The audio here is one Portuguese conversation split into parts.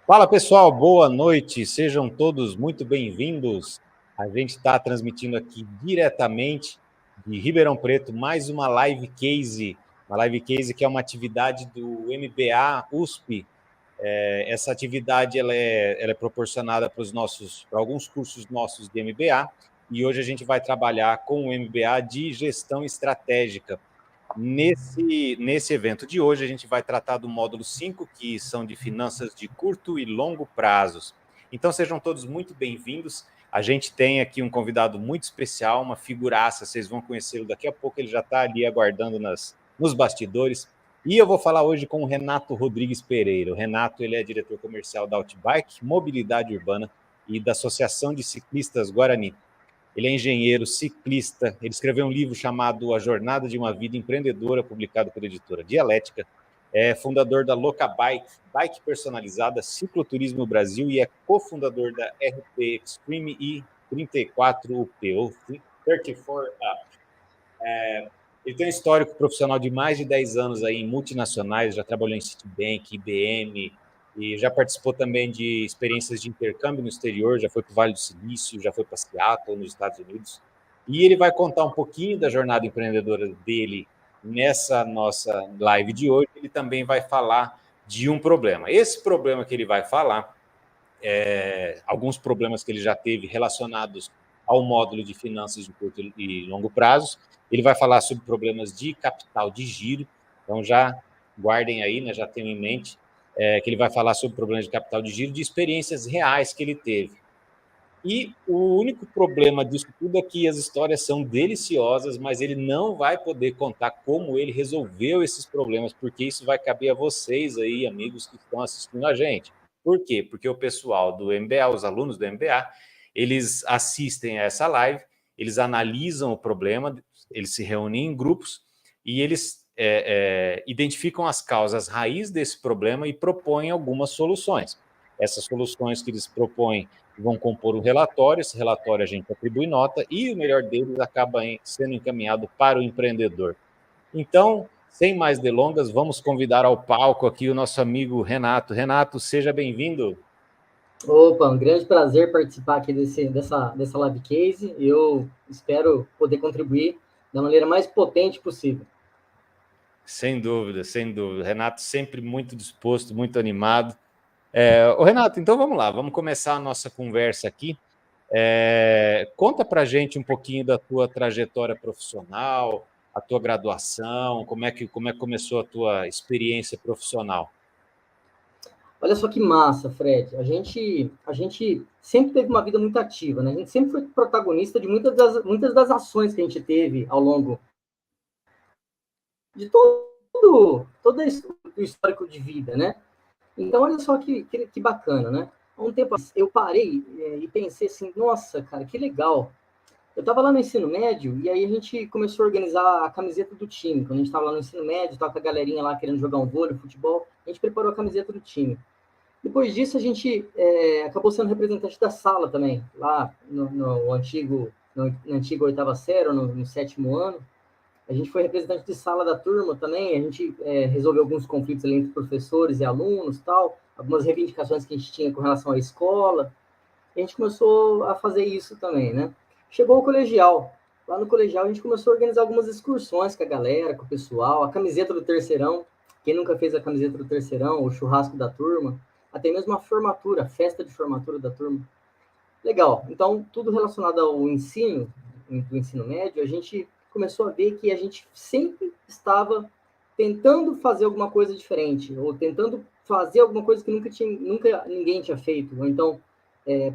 Fala pessoal, boa noite, sejam todos muito bem-vindos. A gente está transmitindo aqui diretamente de Ribeirão Preto mais uma live case que é uma atividade do MBA USP. Essa atividade ela é proporcionada para alguns cursos nossos de MBA, e hoje a gente vai trabalhar com o MBA de Gestão Estratégica. Nesse evento de hoje, a gente vai tratar do módulo 5, que são de finanças de curto e longo prazos. Então, sejam todos muito bem-vindos. A gente tem aqui um convidado muito especial, uma figuraça, vocês vão conhecê-lo daqui a pouco, ele já está ali aguardando nos bastidores. E eu vou falar hoje com o Renato Rodrigues Pereira. O Renato ele é diretor comercial da Outbike, Mobilidade Urbana e da Associação de Ciclistas Guarani. Ele é engenheiro, ciclista, ele escreveu um livro chamado A Jornada de uma Vida Empreendedora, publicado pela editora Dialética, é fundador da Loca Bike, bike personalizada, cicloturismo no Brasil, e é cofundador da RP Extreme e 34UP, ou 34UP. Ele tem um histórico profissional de mais de 10 anos aí em multinacionais, já trabalhou em Citibank, IBM, e já participou também de experiências de intercâmbio no exterior, já foi para o Vale do Silício, já foi para Seattle, nos Estados Unidos. E ele vai contar um pouquinho da jornada empreendedora dele nessa nossa live de hoje. Ele também vai falar de um problema. Esse problema que ele vai falar, alguns problemas que ele já teve relacionados ao módulo de finanças de curto e longo prazo. Ele vai falar sobre problemas de capital de giro, então já guardem aí, né, já tenham em mente que ele vai falar sobre problemas de capital de giro, de experiências reais que ele teve. E o único problema disso tudo é que as histórias são deliciosas, mas ele não vai poder contar como ele resolveu esses problemas, porque isso vai caber a vocês aí, amigos que estão assistindo a gente. Por quê? Porque o pessoal do MBA, os alunos do MBA, eles assistem a essa live, eles analisam o problema, eles se reúnem em grupos e eles identificam as causas raiz desse problema e propõem algumas soluções. Essas soluções que eles propõem vão compor um relatório, esse relatório a gente atribui nota e o melhor deles acaba sendo encaminhado para o empreendedor. Então, sem mais delongas, vamos convidar ao palco aqui o nosso amigo Renato. Renato, seja bem-vindo. Opa, um grande prazer participar aqui dessa live case. Eu espero poder contribuir da maneira mais potente possível. Sem dúvida, sem dúvida. Renato sempre muito disposto, muito animado. Renato, então vamos lá, vamos começar a nossa conversa aqui. Conta para a gente um pouquinho da tua trajetória profissional, a tua graduação, como é que começou a tua experiência profissional? Olha só que massa, Fred. A gente sempre teve uma vida muito ativa, né? A gente sempre foi protagonista de muitas das ações que a gente teve ao longo de todo o histórico de vida, né? Então, olha só que bacana, né? Há um tempo eu parei e pensei assim, nossa, cara, que legal. Eu estava lá no ensino médio e aí a gente começou a organizar a camiseta do time. Quando a gente estava lá no ensino médio, estava com a galerinha lá querendo jogar um vôlei, futebol, a gente preparou a camiseta do time. Depois disso, a gente acabou sendo representante da sala também, lá no antigo, na antiga oitava série, no sétimo ano. A gente foi representante de sala da turma também, a gente resolveu alguns conflitos ali entre professores e alunos, tal, algumas reivindicações que a gente tinha com relação à escola. A gente começou a fazer isso também, né? Chegou o colegial. Lá no colegial a gente começou a organizar algumas excursões com a galera, com o pessoal, a camiseta do terceirão. Quem nunca fez a camiseta do terceirão, o churrasco da turma, até mesmo a formatura, a festa de formatura da turma. Legal. Então, tudo relacionado ao ensino, do ensino médio, a gente começou a ver que a gente sempre estava tentando fazer alguma coisa diferente, ou tentando fazer alguma coisa que nunca ninguém tinha feito, ou então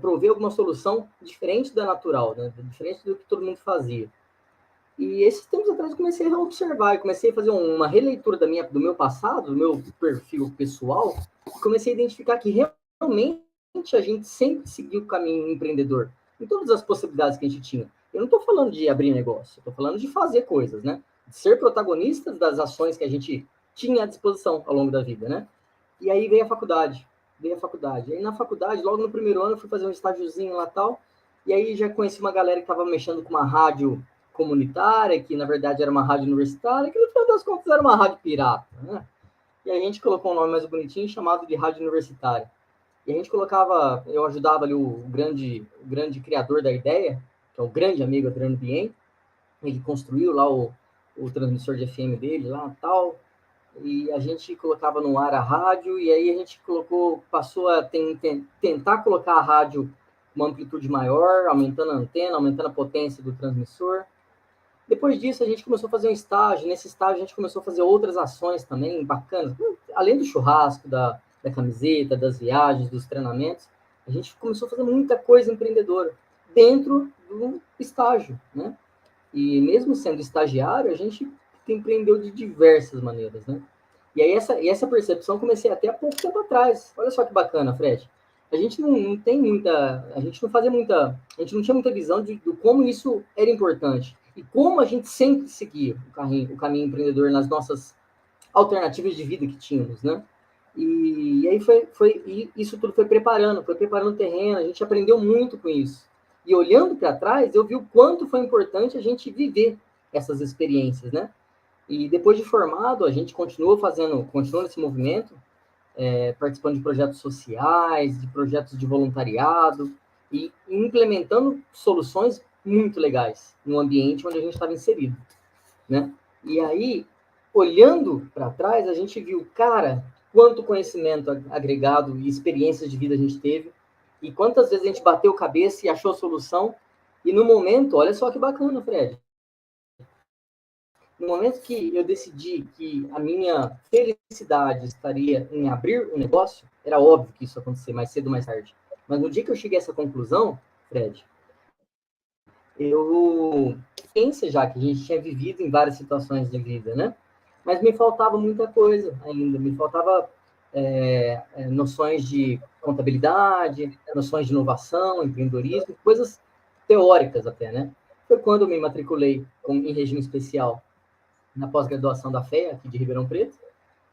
prover alguma solução diferente da natural, né? Diferente do que todo mundo fazia. E esses tempos atrás eu comecei a observar, comecei a fazer uma releitura do meu passado, do meu perfil pessoal, e comecei a identificar que realmente a gente sempre seguiu o caminho empreendedor, em todas as possibilidades que a gente tinha. Eu não estou falando de abrir negócio, estou falando de fazer coisas, né? De ser protagonistas das ações que a gente tinha à disposição ao longo da vida, né? E aí veio a faculdade. Aí na faculdade, logo no primeiro ano, eu fui fazer um estágiozinho lá tal, e aí já conheci uma galera que estava mexendo com uma rádio comunitária, que na verdade era uma rádio universitária, que no final das contas era uma rádio pirata, né? E a gente colocou um nome mais bonitinho chamado de rádio universitária. E a gente colocava, eu ajudava ali o grande criador da ideia, que é o grande amigo Adriano Bien, ele construiu lá o transmissor de FM dele lá tal, e a gente colocava no ar a rádio, e aí a gente passou a tentar colocar a rádio uma amplitude maior, aumentando a antena, aumentando a potência do transmissor. Depois disso, a gente começou a fazer um estágio. Nesse estágio, a gente começou a fazer outras ações também bacanas. Além do churrasco, da camiseta, das viagens, dos treinamentos, a gente começou a fazer muita coisa empreendedora dentro do estágio, né? E mesmo sendo estagiário, a gente empreendeu de diversas maneiras, né? E aí essa percepção comecei até há pouco tempo atrás. Olha só que bacana, Fred. A gente não tem muita, a gente não fazia muita, a gente não tinha muita visão de como isso era importante e como a gente sempre seguia o caminho empreendedor nas nossas alternativas de vida que tínhamos, né? E aí e isso tudo foi preparando o terreno, a gente aprendeu muito com isso. E olhando para trás, eu vi o quanto foi importante a gente viver essas experiências, né? E depois de formado, a gente continuou nesse movimento, participando de projetos sociais, de projetos de voluntariado e implementando soluções muito legais no ambiente onde a gente estava inserido, né? E aí, olhando para trás, a gente viu, cara, quanto conhecimento agregado e experiências de vida a gente teve e quantas vezes a gente bateu cabeça e achou solução. E no momento, olha só que bacana, Fred. No momento que eu decidi que a minha felicidade estaria em abrir um negócio, era óbvio que isso ia acontecer mais cedo ou mais tarde. Mas no dia que eu cheguei a essa conclusão, Fred, eu pensei já que a gente tinha vivido em várias situações de vida, né? Mas me faltava muita coisa ainda. Me faltava noções de contabilidade, noções de inovação, empreendedorismo, coisas teóricas até, né? Foi quando eu me matriculei em regime especial na pós-graduação da FEA, aqui de Ribeirão Preto,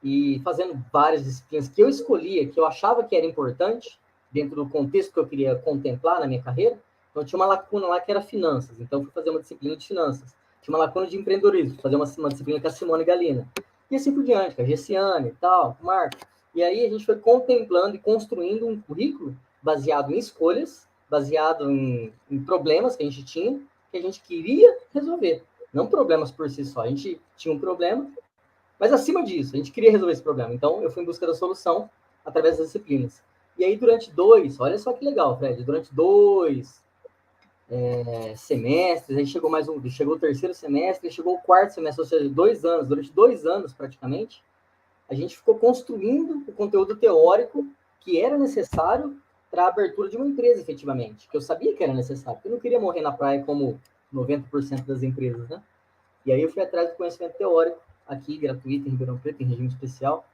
e fazendo várias disciplinas que eu escolhia, que eu achava que era importante, dentro do contexto que eu queria contemplar na minha carreira. Então, tinha uma lacuna lá que era finanças, então fui fazer uma disciplina de finanças. Tinha uma lacuna de empreendedorismo, fui fazer uma disciplina com a Simone Galina. E assim por diante, com a Gessiane e tal, com o Marco. E aí a gente foi contemplando e construindo um currículo baseado em escolhas, baseado em problemas que a gente tinha, que a gente queria resolver. Não problemas por si só. A gente tinha um problema, mas acima disso, a gente queria resolver esse problema. Então, eu fui em busca da solução através das disciplinas. E aí, olha só que legal, Fred, durante dois semestres, aí chegou o terceiro semestre, chegou o quarto semestre, ou seja, 2 anos, durante 2 anos praticamente, a gente ficou construindo o conteúdo teórico que era necessário para a abertura de uma empresa, efetivamente, que eu sabia que era necessário, porque eu não queria morrer na praia como 90% das empresas, né? E aí eu fui atrás do conhecimento teórico, aqui, gratuito, em Ribeirão Preto, em regime especial,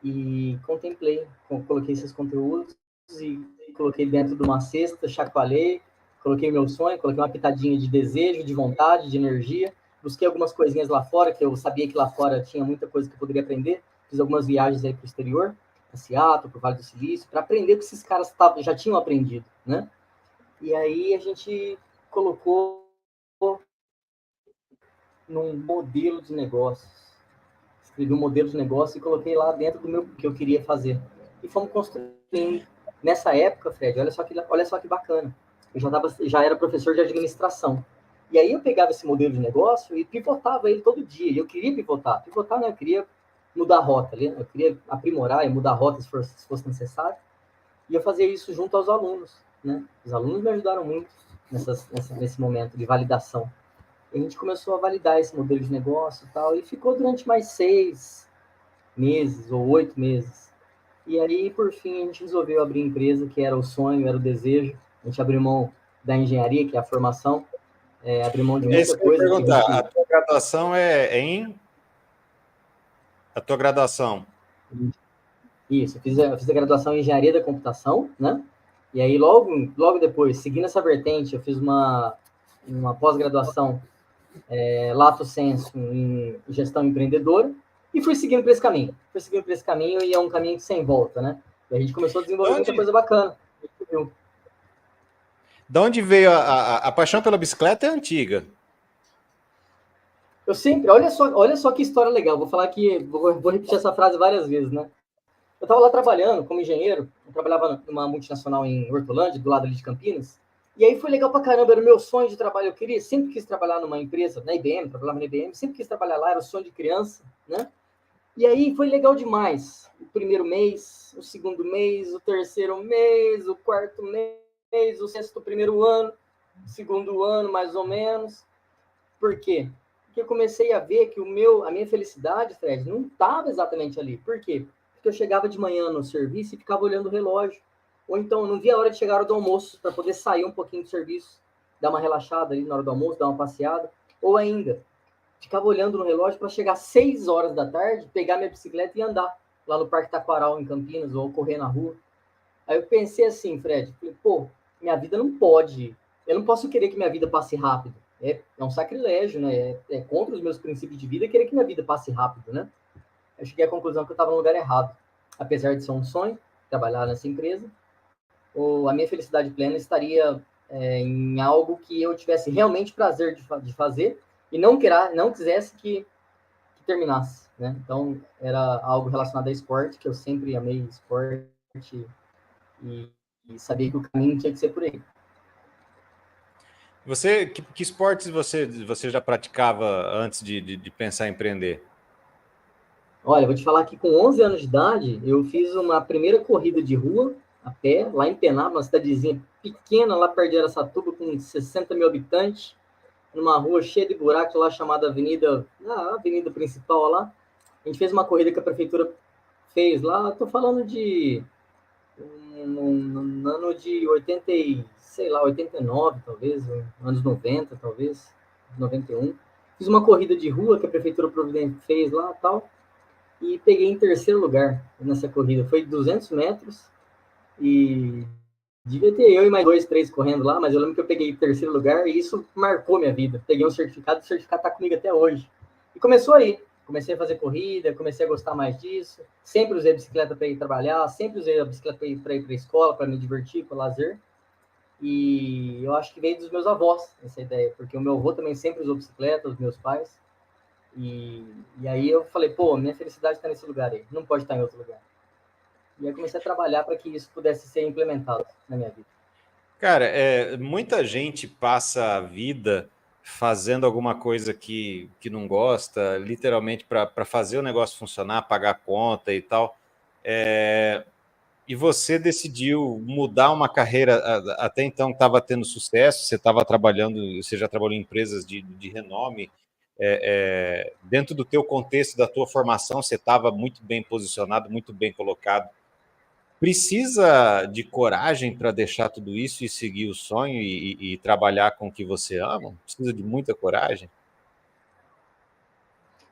e coloquei esses conteúdos e coloquei dentro de uma cesta, chacoalhei, coloquei meu sonho, coloquei uma pitadinha de desejo, de vontade, de energia, busquei algumas coisinhas lá fora, que eu sabia que lá fora tinha muita coisa que eu poderia aprender, fiz algumas viagens aí para o exterior, para Seattle, para o Vale do Silício, para aprender o que esses caras já tinham aprendido, né? E aí a gente colocou num modelo de negócios. Escrevi um modelo de negócio e coloquei lá dentro do meu que eu queria fazer. E fomos construindo. Nessa época, Fred, olha só que bacana. Eu já era professor de administração. E aí eu pegava esse modelo de negócio e pivotava ele todo dia. E eu queria pivotar. Pivotar, né? Eu queria mudar a rota. Eu queria aprimorar e mudar a rota se fosse necessário. E eu fazia isso junto aos alunos, né? Os alunos me ajudaram muito nesse momento de validação. A gente começou a validar esse modelo de negócio e tal, e ficou durante mais 6 meses ou 8 meses. E aí, por fim, a gente resolveu abrir a empresa, que era o sonho, era o desejo. A gente abriu mão da engenharia, que é a formação, abriu mão de muita coisa. Perguntar, a tua graduação é em? A tua graduação? Isso, eu fiz a graduação em engenharia da computação, né? E aí, logo depois, seguindo essa vertente, eu fiz uma pós-graduação lato sensu em gestão empreendedora e fui seguindo por esse caminho. E é um caminho sem volta, né? E a gente começou a desenvolver muita coisa bacana. De onde veio a paixão pela bicicleta? É antiga. Eu sempre, olha só que história legal. Vou falar aqui, vou repetir essa frase várias vezes, né? Eu estava lá trabalhando como engenheiro, trabalhava numa multinacional em Hortolândia, do lado ali de Campinas, e aí foi legal pra caramba, era o meu sonho de trabalho, eu sempre quis trabalhar numa empresa, na IBM, trabalhava na IBM, sempre quis trabalhar lá, era o sonho de criança, né? E aí foi legal demais. O primeiro mês, o segundo mês, o terceiro mês, o quarto mês, o sexto primeiro ano, o segundo ano, mais ou menos. Por quê? Porque eu comecei a ver que a minha felicidade, Fred, não estava exatamente ali. Por quê? Porque eu chegava de manhã no serviço e ficava olhando o relógio. Ou então, eu não via a hora de chegar a hora do almoço, para poder sair um pouquinho do serviço, dar uma relaxada ali na hora do almoço, dar uma passeada. Ou ainda, ficava olhando no relógio para chegar às 6 horas da tarde, pegar minha bicicleta e andar lá no Parque Taquaral, em Campinas, ou correr na rua. Aí eu pensei assim, Fred, falei, pô, minha vida não pode, eu não posso querer que minha vida passe rápido. É um sacrilégio, né? É contra os meus princípios de vida querer que minha vida passe rápido, né? Eu cheguei à conclusão que eu estava no lugar errado. Apesar de ser um sonho, trabalhar nessa empresa, ou a minha felicidade plena estaria em algo que eu tivesse realmente prazer de fazer e não quisesse que terminasse, né? Então, era algo relacionado a esporte, que eu sempre amei esporte e, e sabia que o caminho tinha que ser por aí. Que esportes você já praticava antes de pensar em empreender? Olha, vou te falar que com 11 anos de idade, eu fiz uma primeira corrida de rua, a pé, lá em Pená, uma cidadezinha pequena, lá perto de Araçatuba, com 60 mil habitantes, numa rua cheia de buracos lá, chamada a avenida principal lá. A gente fez uma corrida que a prefeitura fez lá, estou falando de no ano de 80, sei lá, 89, talvez, anos 90, talvez, 91. Fiz uma corrida de rua que a Prefeitura Providente fez lá e tal, e peguei em terceiro lugar nessa corrida. Foi 200 metros e devia ter eu e mais dois, três correndo lá, mas eu lembro que eu peguei em terceiro lugar e isso marcou minha vida. Peguei um certificado, o certificado tá comigo até hoje. E começou aí. Comecei a fazer corrida, comecei a gostar mais disso. Sempre usei a bicicleta para ir trabalhar, sempre usei a bicicleta para ir para a escola, para me divertir, para lazer. E eu acho que veio dos meus avós essa ideia, porque o meu avô também sempre usou bicicleta, os meus pais. E aí eu falei, pô, minha felicidade está nesse lugar aí, não pode estar em outro lugar. E aí comecei a trabalhar para que isso pudesse ser implementado na minha vida. Cara, muita gente passa a vida fazendo alguma coisa que não gosta, literalmente para fazer o negócio funcionar, pagar a conta e tal. E você decidiu mudar uma carreira, até então estava tendo sucesso, você estava trabalhando, você já trabalhou em empresas de renome, dentro do teu contexto, da tua formação, você estava muito bem posicionado, muito bem colocado. Precisa de coragem para deixar tudo isso e seguir o sonho e trabalhar com o que você ama? Precisa de muita coragem?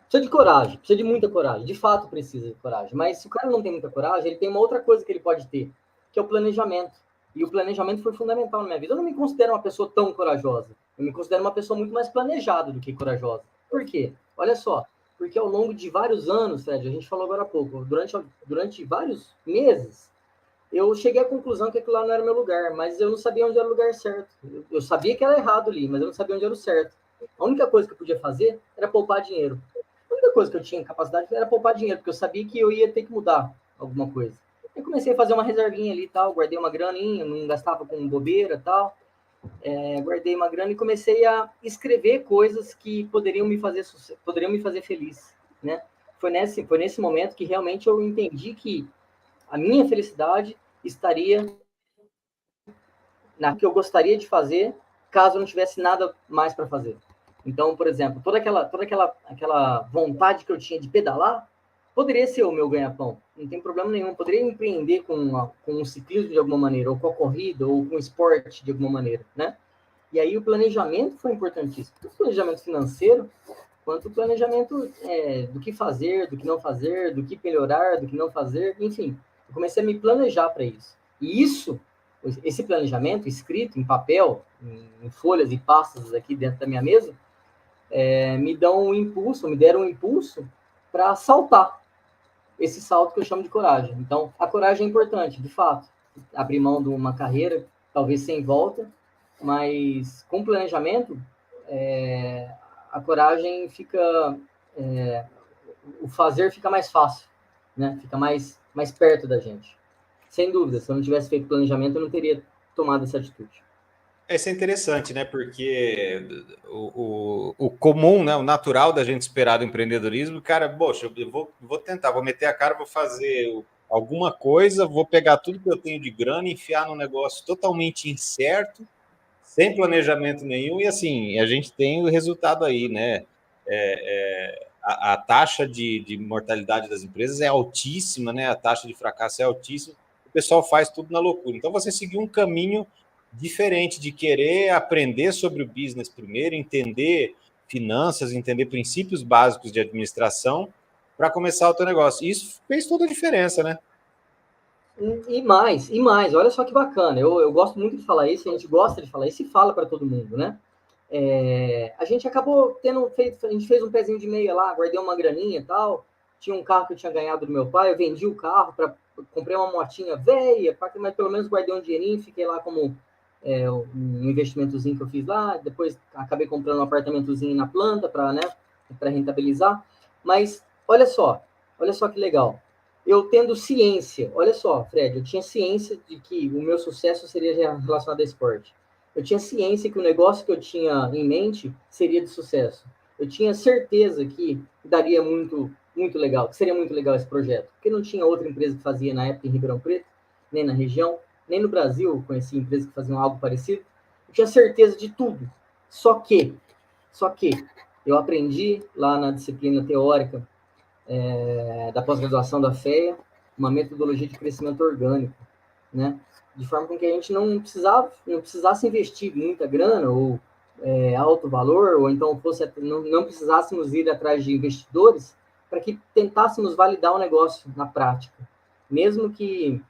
Precisa de coragem, precisa de muita coragem. De fato, precisa de coragem. Mas se o cara não tem muita coragem, ele tem uma outra coisa que ele pode ter, que é o planejamento. E o planejamento foi fundamental na minha vida. Eu não me considero uma pessoa tão corajosa. Eu me considero uma pessoa muito mais planejada do que corajosa. Por quê? Olha só. Porque ao longo de vários anos, Fred, a gente falou agora há pouco, durante vários meses, eu cheguei à conclusão que aquilo lá não era meu lugar, mas eu não sabia onde era o lugar certo. Eu sabia que era errado ali, mas eu não sabia onde era o certo. A única coisa que eu podia fazer era poupar dinheiro. A única coisa que eu tinha capacidade era poupar dinheiro, porque eu sabia que eu ia ter que mudar alguma coisa. Eu comecei a fazer uma reservinha ali e tal, guardei uma graninha, não gastava com bobeira e tal. Guardei uma grana e comecei a escrever coisas que poderiam me fazer feliz, né? Foi nesse momento que realmente eu entendi que a minha felicidade estaria na que eu gostaria de fazer, caso eu não tivesse nada mais para fazer. Então, por exemplo, aquela vontade que eu tinha de pedalar poderia ser o meu ganha-pão, não tem problema nenhum. Eu poderia empreender com o ciclismo de alguma maneira, ou com a corrida, ou com o esporte de alguma maneira, né? E aí o planejamento foi importantíssimo, tanto o planejamento financeiro, quanto o planejamento do que fazer, do que não fazer, do que melhorar, do que não fazer, enfim. Eu comecei a me planejar para isso. E esse planejamento escrito em papel, em folhas e pastas aqui dentro da minha mesa, me deram um impulso para saltar esse salto que eu chamo de coragem. Então, a coragem é importante, de fato. Abrir mão de uma carreira, talvez sem volta, mas com planejamento, a coragem fica... o fazer fica mais fácil, né? Fica mais perto da gente. Sem dúvida, se eu não tivesse feito planejamento, eu não teria tomado essa atitude. Isso é interessante, né? Porque o comum, né? O natural da gente esperar do empreendedorismo, cara, poxa, eu vou tentar, vou meter a cara, vou fazer alguma coisa, vou pegar tudo que eu tenho de grana, enfiar num negócio totalmente incerto, sem planejamento nenhum, e assim, a gente tem o resultado aí, né? A taxa de mortalidade das empresas é altíssima, né? A taxa de fracasso é altíssima, o pessoal faz tudo na loucura. Então, você seguiu um caminho diferente de querer aprender sobre o business primeiro, entender finanças, entender princípios básicos de administração para começar o teu negócio. Isso fez toda a diferença, né? E mais, olha só que bacana. Eu gosto muito de falar isso, a gente gosta de falar isso e fala para todo mundo, né? A gente acabou tendo feito, a gente fez um pezinho de meia lá, guardei uma graninha e tal. Tinha um carro que eu tinha ganhado do meu pai, eu vendi o carro para comprei uma motinha velha, mas pelo menos guardei um dinheirinho, fiquei lá como um investimentozinho que eu fiz lá. Depois acabei comprando um apartamentozinho na planta para, né, para rentabilizar. Mas olha só que legal. Eu tendo ciência, olha só, Fred, eu tinha ciência de que o meu sucesso seria relacionado a esporte. Eu tinha ciência que o negócio que eu tinha em mente seria de sucesso. Eu tinha certeza que daria muito legal, que seria muito legal esse projeto. Porque não tinha outra empresa que fazia na época em Ribeirão Preto, nem na região, nem no Brasil eu conheci empresas que faziam algo parecido. Eu tinha certeza de tudo. Só que eu aprendi lá na disciplina teórica da pós-graduação da FEA uma metodologia de crescimento orgânico, né? De forma com que a gente não precisasse investir muita grana ou alto valor, ou então não precisássemos ir atrás de investidores para que tentássemos validar o negócio na prática, mesmo que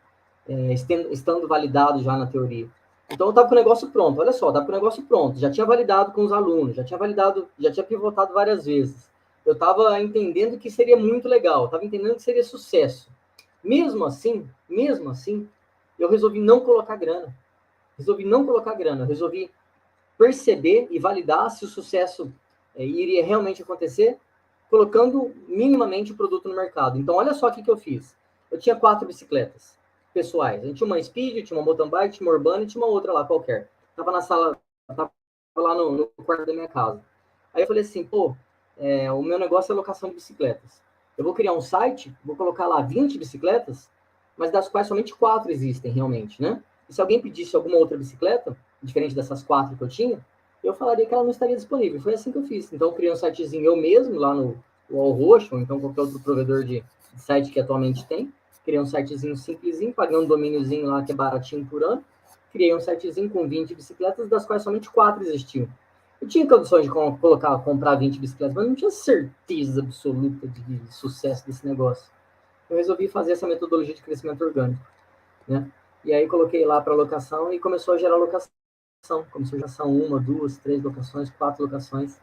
estando validado já na teoria. Então eu estava com o negócio pronto, olha só, estava com o negócio pronto, já tinha validado com os alunos, já tinha pivotado várias vezes. Eu estava entendendo que seria muito legal, estava entendendo que seria sucesso. Mesmo assim, eu resolvi não colocar grana. Resolvi perceber e validar se o sucesso iria realmente acontecer, colocando minimamente o produto no mercado. Então, olha só o que eu fiz. Eu tinha 4 bicicletas pessoais. A gente tinha uma Speed, tinha uma mountain bike, tinha uma Urbana e tinha uma outra lá qualquer. Tava na sala, tava lá no quarto da minha casa. Aí eu falei assim, o meu negócio é locação de bicicletas. Eu vou criar um site, vou colocar lá 20 bicicletas, mas das quais somente 4 existem realmente, né? E se alguém pedisse alguma outra bicicleta, diferente dessas 4 que eu tinha, eu falaria que ela não estaria disponível. Foi assim que eu fiz. Então eu criei um sitezinho eu mesmo, lá no All Roxo, ou então qualquer outro provedor de site que atualmente tem. Criei um sitezinho simplesinho, paguei um domíniozinho lá que é baratinho por ano. Criei um sitezinho com 20 bicicletas, das quais somente 4 existiam. Eu tinha condições de comprar 20 bicicletas, mas não tinha certeza absoluta de sucesso desse negócio. Eu resolvi fazer essa metodologia de crescimento orgânico, né? E aí coloquei lá para locação e começou a gerar locação. Começou a gerar 1, 2, 3 locações, 4 locações.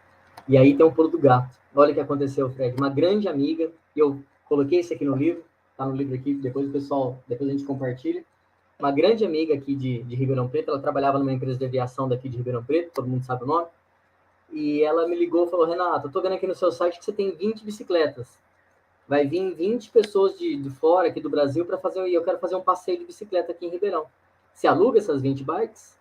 E aí tem um pulo do gato. Olha o que aconteceu, Fred. Uma grande amiga, eu coloquei isso aqui no livro, tá no livro aqui, depois a gente compartilha. Uma grande amiga aqui de Ribeirão Preto, ela trabalhava numa empresa de aviação daqui de Ribeirão Preto, todo mundo sabe o nome. E ela me ligou e falou, Renato, eu tô vendo aqui no seu site que você tem 20 bicicletas. Vai vir 20 pessoas de fora, aqui do Brasil, para fazer, e eu quero fazer um passeio de bicicleta aqui em Ribeirão. Você aluga essas 20 bikes?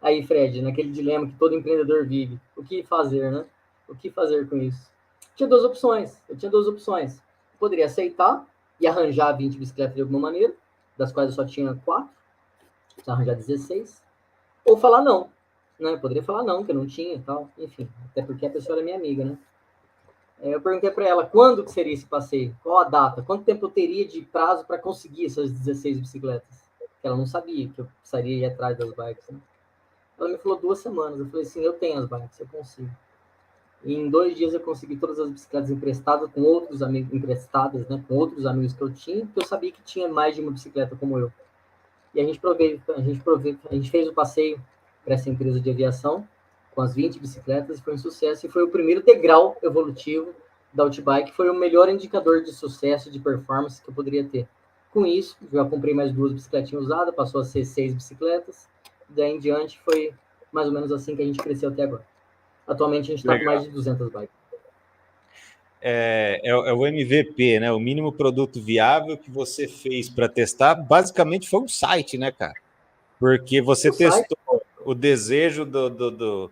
Aí, Fred, naquele dilema que todo empreendedor vive, o que fazer, né? O que fazer com isso? Eu tinha duas opções. Eu poderia aceitar e arranjar 20 bicicletas de alguma maneira, das quais eu só tinha 4, arranjar 16, ou falar não, né? Eu poderia falar não, que eu não tinha e tal, enfim, até porque a pessoa era minha amiga, né? Eu perguntei para ela quando que seria esse passeio, qual a data, quanto tempo eu teria de prazo para conseguir essas 16 bicicletas. Que ela não sabia que eu precisaria ir atrás das bikes, né? Ela me falou 2 semanas. Eu falei assim, eu tenho as bikes, eu consigo. E em 2 dias eu consegui todas as bicicletas emprestadas com outros amigos, né, com outros amigos que eu tinha, porque eu sabia que tinha mais de uma bicicleta como eu. E a gente fez o passeio para essa empresa de aviação com as 20 bicicletas, foi um sucesso e foi o primeiro degrau evolutivo da Outbike, foi o melhor indicador de sucesso, de performance que eu poderia ter. Com isso, já comprei mais 2 bicicletinhas usadas, passou a ser 6 bicicletas, daí em diante foi mais ou menos assim que a gente cresceu até agora. Atualmente a gente está com mais de 200 bikes. é o MVP, né? O mínimo produto viável que você fez para testar, basicamente foi um site, né, cara? Porque você testou o desejo do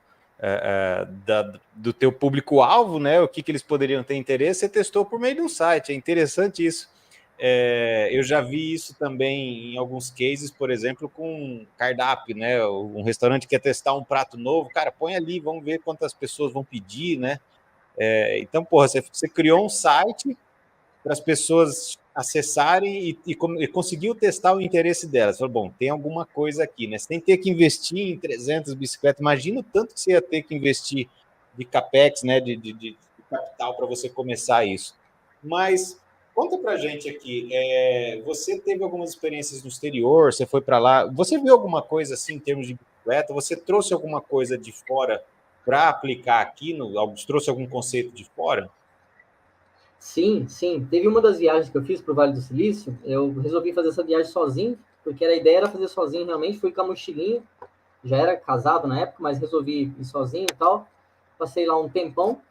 teu público-alvo, né? O que eles poderiam ter interesse, você testou por meio de um site. É interessante isso. Eu já vi isso também em alguns cases, por exemplo, com cardápio, né? Um restaurante quer testar um prato novo, cara, põe ali, vamos ver quantas pessoas vão pedir, né? Então, porra, você criou um site para as pessoas acessarem e conseguiu testar o interesse delas. Falou, bom, tem alguma coisa aqui, né? Sem ter que investir em 300 bicicletas, imagina o tanto que você ia ter que investir de capex, né? De capital para você começar isso. Mas conta para gente aqui, você teve algumas experiências no exterior, você foi para lá, você viu alguma coisa assim em termos de bicicleta? Você trouxe alguma coisa de fora para aplicar aqui? Trouxe algum conceito de fora? Sim, sim. Teve uma das viagens que eu fiz para o Vale do Silício, eu resolvi fazer essa viagem sozinho, porque a ideia era fazer sozinho realmente, fui com a mochilinha, já era casado na época, mas resolvi ir sozinho e tal. Passei lá um tempão,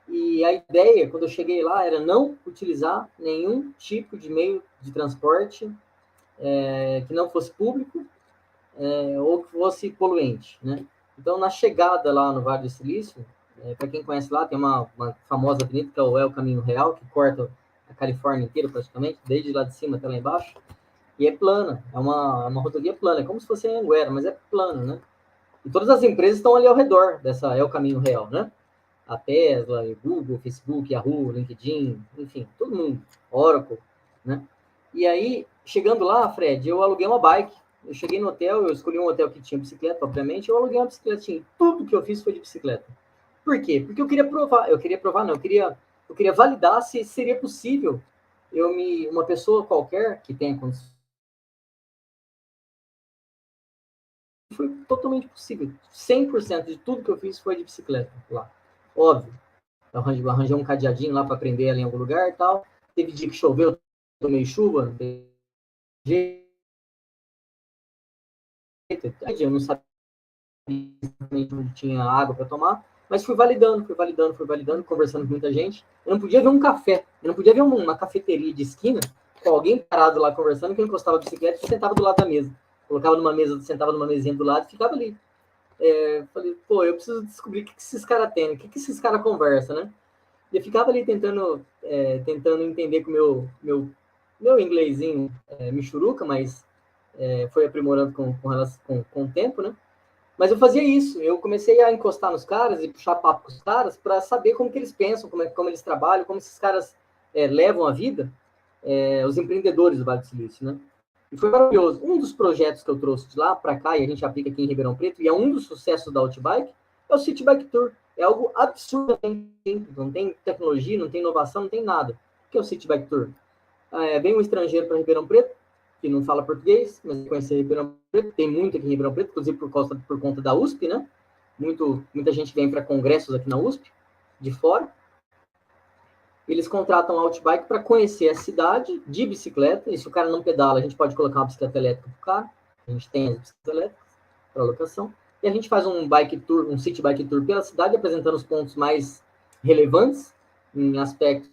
e a ideia, quando eu cheguei lá, era não utilizar nenhum tipo de meio de transporte que não fosse público ou que fosse poluente, né? Então, na chegada lá no Vale do Silício, para quem conhece lá, tem uma famosa avenida que é o Caminho Real, que corta a Califórnia inteira praticamente, desde lá de cima até lá embaixo, e é plana, é uma rodovia plana, é como se fosse em Anguera, mas é plano, né? E todas as empresas estão ali ao redor dessa é o Caminho Real, né? A Tesla, Google, Facebook, Yahoo, LinkedIn, enfim, todo mundo, Oracle, né? E aí, chegando lá, Fred, eu aluguei uma bike. Eu cheguei no hotel, eu escolhi um hotel que tinha bicicleta, obviamente, eu aluguei uma bicicletinha. Tudo que eu fiz foi de bicicleta. Por quê? Porque eu queria validar se seria possível uma pessoa qualquer que tenha condições. Foi totalmente possível. 100% de tudo que eu fiz foi de bicicleta lá. Óbvio. Eu arranjei um cadeadinho lá para prender ela em algum lugar e tal. Teve dia que choveu, tomei chuva, não teve jeito. Eu não sabia onde tinha água para tomar, mas fui validando, conversando com muita gente. Eu não podia ver um café, eu não podia ver uma cafeteria de esquina com alguém parado lá conversando, que eu encostava a bicicleta e sentava do lado da mesa. Colocava numa mesa, sentava numa mesinha do lado e ficava ali. Falei, pô, eu preciso descobrir o que esses caras têm, o que esses caras conversam, né? E eu ficava ali tentando entender com o meu inglesinho michuruca, mas foi aprimorando com o tempo, né? Mas eu fazia isso, eu comecei a encostar nos caras e puxar papo com os caras para saber como que eles pensam, como eles trabalham, como esses caras levam a vida, os empreendedores do Vale do Silício, né? E foi maravilhoso. Um dos projetos que eu trouxe de lá para cá, e a gente aplica aqui em Ribeirão Preto, e é um dos sucessos da Outbike, é o City Bike Tour. É algo absurdo, não tem tecnologia, não tem inovação, não tem nada. O que é o City Bike Tour? Vem um estrangeiro para Ribeirão Preto, que não fala português, mas conhecer Ribeirão Preto, tem muito aqui em Ribeirão Preto, inclusive por conta da USP, né? Muita gente vem para congressos aqui na USP, de fora. Eles contratam a Outbike para conhecer a cidade de bicicleta, e se o cara não pedala, a gente pode colocar uma bicicleta elétrica para o cara, a gente tem as bicicletas elétricas para locação, e a gente faz um bike tour, um city bike tour pela cidade, apresentando os pontos mais relevantes em aspectos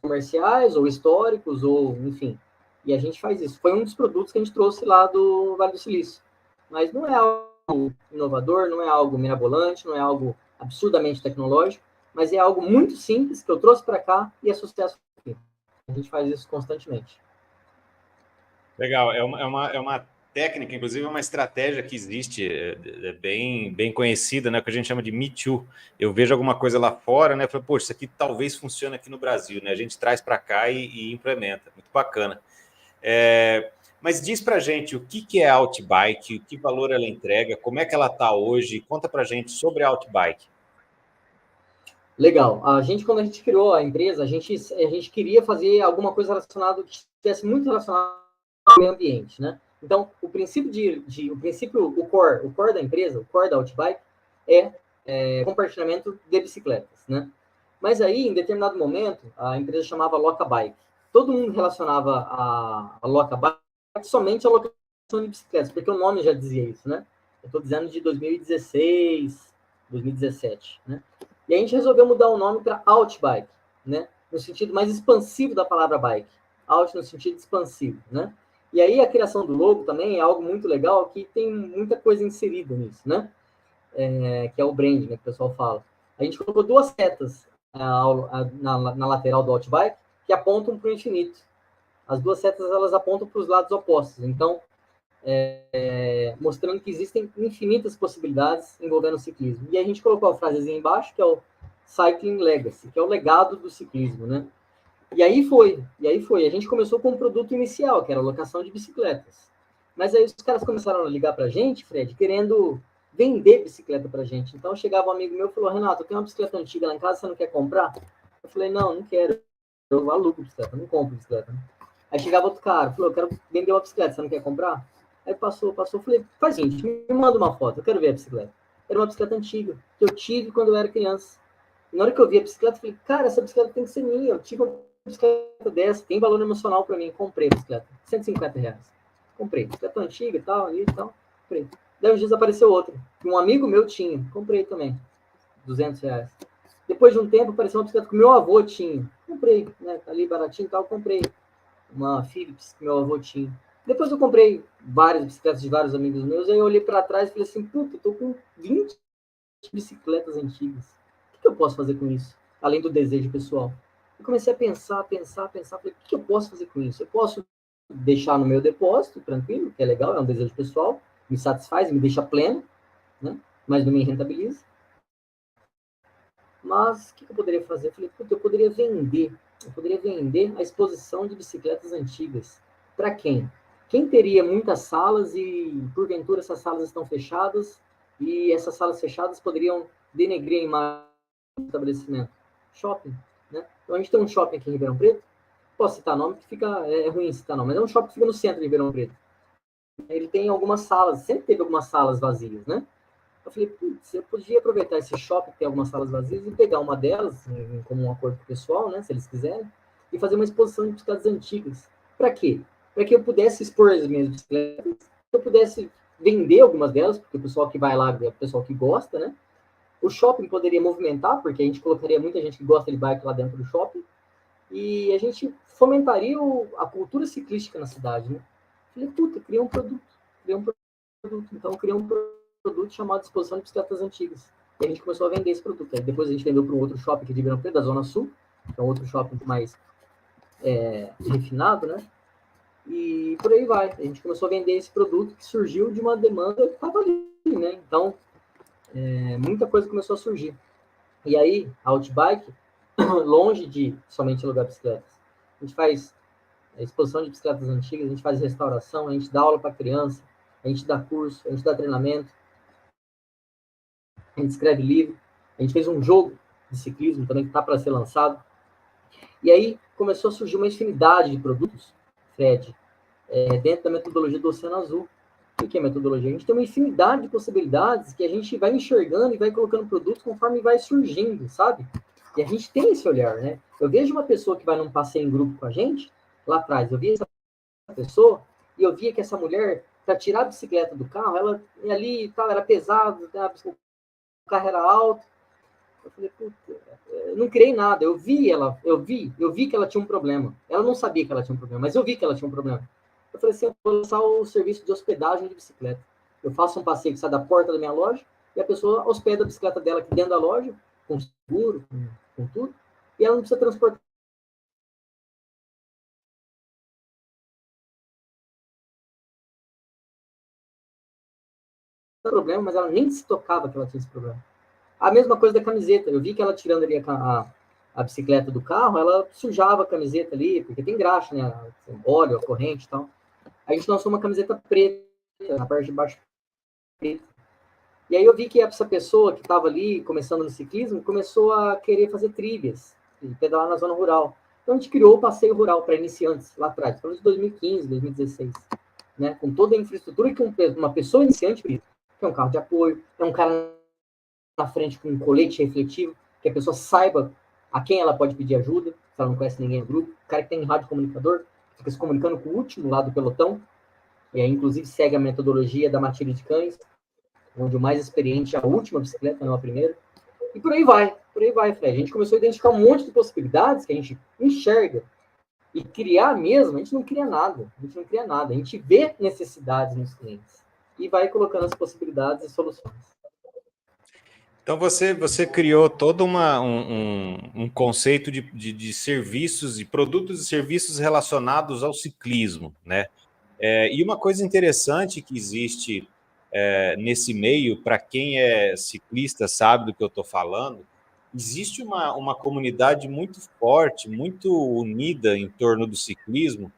comerciais ou históricos, ou enfim. E a gente faz isso. Foi um dos produtos que a gente trouxe lá do Vale do Silício. Mas não é algo inovador, não é algo mirabolante, não é algo absurdamente tecnológico, mas é algo muito simples que eu trouxe para cá e é sucesso aqui. A gente faz isso constantemente. Legal, é uma técnica, inclusive é uma estratégia que existe, bem conhecida, né, que a gente chama de Me Too. Eu vejo alguma coisa lá fora, né, falo, poxa, isso aqui talvez funcione aqui no Brasil, né, a gente traz para cá e implementa, muito bacana. Mas diz para gente o que é a Outbike, que valor ela entrega, como é que ela está hoje, conta para gente sobre a Outbike. Legal. Quando a gente criou a empresa, a gente queria fazer alguma coisa relacionada, que estivesse muito relacionado ao meio ambiente, né? Então, o core da empresa, o core da Outbike, é compartilhamento de bicicletas, né? Mas aí, em determinado momento, a empresa chamava Locabike. Todo mundo relacionava a Locabike somente à locação de bicicletas, porque o nome já dizia isso, né? Eu estou dizendo de 2016, 2017, né? E a gente resolveu mudar o nome para Outbike, né? no sentido mais expansivo da palavra bike. Out no sentido expansivo, né? E aí a criação do logo também é algo muito legal, que tem muita coisa inserida nisso, né? Que é o brand, né, que o pessoal fala. A gente colocou duas setas na lateral do Outbike que apontam para o infinito. As duas setas, elas apontam para os lados opostos. Então, mostrando que existem infinitas possibilidades envolvendo o ciclismo. E a gente colocou a frasezinha embaixo, que é o Cycling Legacy, que é o legado do ciclismo, né? E aí foi. A gente começou com um produto inicial, que era a locação de bicicletas. Mas aí os caras começaram a ligar para a gente, Fred, querendo vender bicicleta para a gente. Então chegava um amigo meu e falou, Renato, eu tenho uma bicicleta antiga lá em casa, você não quer comprar? Eu falei, não quero. Eu alugo bicicleta, não compro bicicleta. Aí chegava outro cara, falou, eu quero vender uma bicicleta, você não quer comprar? Aí passou, falei, faz o seguinte, me manda uma foto, eu quero ver a bicicleta. Era uma bicicleta antiga, que eu tive quando eu era criança. E na hora que eu vi a bicicleta, eu falei, cara, essa bicicleta tem que ser minha, eu tive uma bicicleta dessa, tem valor emocional para mim, comprei a bicicleta, R$150. Comprei, bicicleta antiga e tal, comprei. Daí uns dias apareceu outra, que um amigo meu tinha, comprei também, R$200. Depois de um tempo, apareceu uma bicicleta que meu avô tinha, comprei, né, ali baratinho e tal, comprei uma Philips que meu avô tinha. Depois eu comprei várias bicicletas de vários amigos meus, aí eu olhei para trás e falei assim, puta, eu tô com 20 bicicletas antigas. O que eu posso fazer com isso? Além do desejo pessoal. Eu comecei a pensar, falei, o que eu posso fazer com isso? Eu posso deixar no meu depósito, tranquilo, que é legal, é um desejo pessoal, me satisfaz, me deixa pleno, né? Mas não me rentabiliza. Mas o que eu poderia fazer? Eu falei, puta, eu poderia vender a exposição de bicicletas antigas. Para quem? Quem teria muitas salas e, porventura, essas salas estão fechadas e essas salas fechadas poderiam denegrir a imagem do estabelecimento? Shopping, né? Então, a gente tem um shopping aqui em Ribeirão Preto, posso citar nome, que é ruim citar nome, mas é um shopping que fica no centro de Ribeirão Preto. Ele tem algumas salas, sempre teve algumas salas vazias, né? Eu falei, putz, eu podia aproveitar esse shopping que tem algumas salas vazias e pegar uma delas, como um acordo com o pessoal, né, se eles quiserem, e fazer uma exposição de bicicletas antigas. Para quê? Para que eu pudesse expor as minhas bicicletas, que eu pudesse vender algumas delas, porque o pessoal que vai lá é o pessoal que gosta, né? O shopping poderia movimentar, porque a gente colocaria muita gente que gosta de bike lá dentro do shopping, e a gente fomentaria a cultura ciclística na cidade, né? Falei, puta, criei um produto. Então, criei um produto chamado Exposição de Bicicletas Antigas. E a gente começou a vender esse produto. Aí depois a gente vendeu para um outro shopping aqui de Ribeirão Preto, da Zona Sul, que é um outro shopping mais refinado, né? E por aí vai. A gente começou a vender esse produto que surgiu de uma demanda que estava ali, né? Então, muita coisa começou a surgir. E aí, a Outbike, longe de somente alugar bicicletas, a gente faz exposição de bicicletas antigas, a gente faz restauração, a gente dá aula para criança, a gente dá curso, a gente dá treinamento, a gente escreve livro, a gente fez um jogo de ciclismo também que está para ser lançado. E aí começou a surgir uma infinidade de produtos, Fred, dentro da metodologia do Oceano Azul. O que é metodologia? A gente tem uma infinidade de possibilidades que a gente vai enxergando e vai colocando produtos conforme vai surgindo, sabe? E a gente tem esse olhar, né? Eu vejo uma pessoa que vai num passeio em grupo com a gente, lá atrás, eu vi essa pessoa e eu via que essa mulher, para tirar a bicicleta do carro, ela ali tal, era pesado, o carro era alto. Eu falei, puta, eu não criei nada. Eu vi que ela tinha um problema. Ela não sabia que ela tinha um problema, mas eu vi que ela tinha um problema. Eu falei assim, eu vou lançar o serviço de hospedagem de bicicleta. Eu faço um passeio que sai da porta da minha loja e a pessoa hospeda a bicicleta dela aqui dentro da loja, com seguro, com tudo, e ela não precisa transportar problema, mas ela nem se tocava que ela tinha esse problema. A mesma coisa da camiseta. Eu vi que ela tirando ali a bicicleta do carro, ela sujava a camiseta ali, porque tem graxa, né? Óleo, a corrente e tal. A gente lançou uma camiseta preta, na parte de baixo preta. E aí eu vi que essa pessoa que estava ali, começando no ciclismo, começou a querer fazer trilhas, e pedalar na zona rural. Então a gente criou o passeio rural para iniciantes lá atrás, falando de 2015, 2016, né? Com toda a infraestrutura que uma pessoa iniciante, que é um carro de apoio, é um cara na frente com um colete refletivo, que a pessoa saiba a quem ela pode pedir ajuda, se ela não conhece ninguém no grupo. O cara que tem rádio comunicador, fica se comunicando com o último lá do pelotão, e aí inclusive segue a metodologia da matilha de cães, onde o mais experiente é a última bicicleta, não a primeira. E por aí vai, Fred. A gente começou a identificar um monte de possibilidades que a gente enxerga. E criar mesmo, a gente não cria nada. A gente vê necessidades nos clientes e vai colocando as possibilidades e soluções. Então você criou todo um conceito de serviços e produtos e serviços relacionados ao ciclismo, né? E uma coisa interessante que existe nesse meio, para quem é ciclista sabe do que eu estou falando, existe uma comunidade muito forte, muito unida em torno do ciclismo,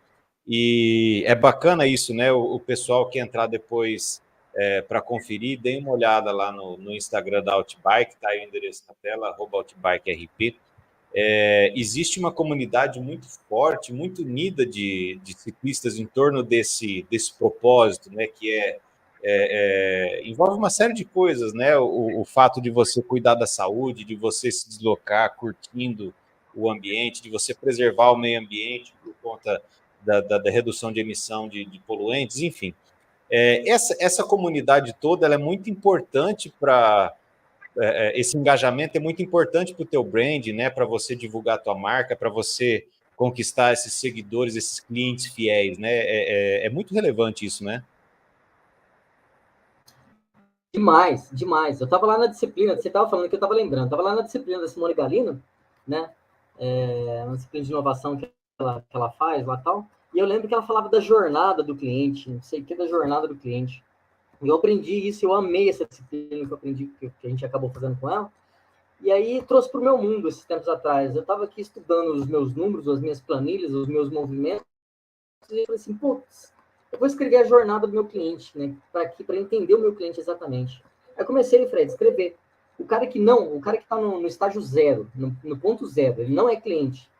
e é bacana isso, né? O pessoal que entrar depois para conferir, dê uma olhada lá no Instagram da Outbike, está aí o endereço na tela, @OutbikeRP. Existe uma comunidade muito forte, muito unida de ciclistas em torno desse propósito, né? Que envolve uma série de coisas, né? O fato de você cuidar da saúde, de você se deslocar curtindo o ambiente, de você preservar o meio ambiente por conta da redução de emissão de poluentes, enfim. Essa comunidade toda ela é muito importante para esse engajamento é muito importante para o teu brand, né? Para você divulgar a tua marca, para você conquistar esses seguidores, esses clientes fiéis, né? É muito relevante isso, né? Demais. Eu estava lá na disciplina, você estava falando que eu estava lembrando, estava lá na disciplina da Simone Galino, né? Uma disciplina de inovação que ela faz lá e tal. E eu lembro que ela falava da jornada do cliente, não sei o que da jornada do cliente. E eu aprendi isso, eu amei essa disciplina que eu aprendi, que a gente acabou fazendo com ela. E aí trouxe para o meu mundo esses tempos atrás. Eu estava aqui estudando os meus números, as minhas planilhas, os meus movimentos, e eu falei assim, putz, eu vou escrever a jornada do meu cliente, né? Para entender o meu cliente exatamente. Aí comecei, Fred, a escrever. O cara que está no estágio zero, no ponto zero, ele não é cliente,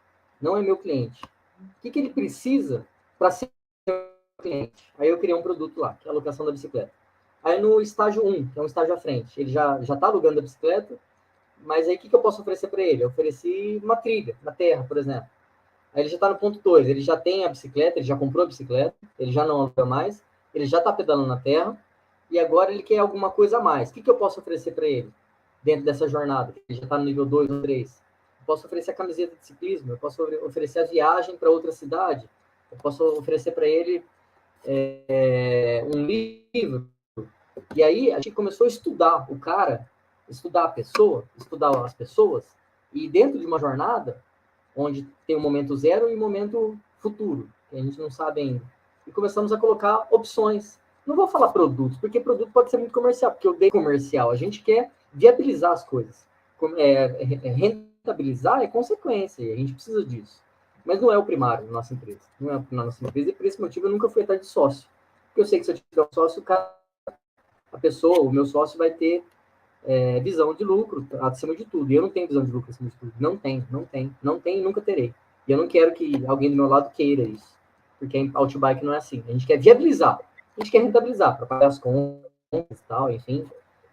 não é meu cliente. O que ele precisa para ser meu cliente? Aí eu criei um produto lá, que é a alocação da bicicleta. Aí no estágio 1, que é um estágio à frente, ele já está alugando a bicicleta, mas aí o que eu posso oferecer para ele? Eu ofereci uma trilha na terra, por exemplo. Aí ele já está no ponto 2, ele já tem a bicicleta, ele já comprou a bicicleta, ele já não anda mais, ele já está pedalando na terra, e agora ele quer alguma coisa a mais. O que eu posso oferecer para ele dentro dessa jornada? Ele já está no nível 2 ou 3. Eu posso oferecer a camiseta de ciclismo, eu posso oferecer a viagem para outra cidade, eu posso oferecer para ele um livro. E aí a gente começou a estudar o cara, estudar a pessoa, estudar as pessoas, e dentro de uma jornada, onde tem o momento zero e o momento futuro, que a gente não sabe ainda. E começamos a colocar opções. Não vou falar produtos, porque produto pode ser muito comercial, porque eu dei comercial. A gente quer viabilizar as coisas. Rentabilizar é consequência, e a gente precisa disso. Mas não é o primário na nossa empresa. Não é na nossa empresa, e por esse motivo eu nunca fui atrás de sócio. Porque eu sei que se eu tiver um sócio, a pessoa, o meu sócio, vai ter visão de lucro acima de tudo. E eu não tenho visão de lucro acima de tudo. Não tem e nunca terei. E eu não quero que alguém do meu lado queira isso. Porque a Outbike não é assim. A gente quer viabilizar. A gente quer rentabilizar para pagar as contas e tal, enfim.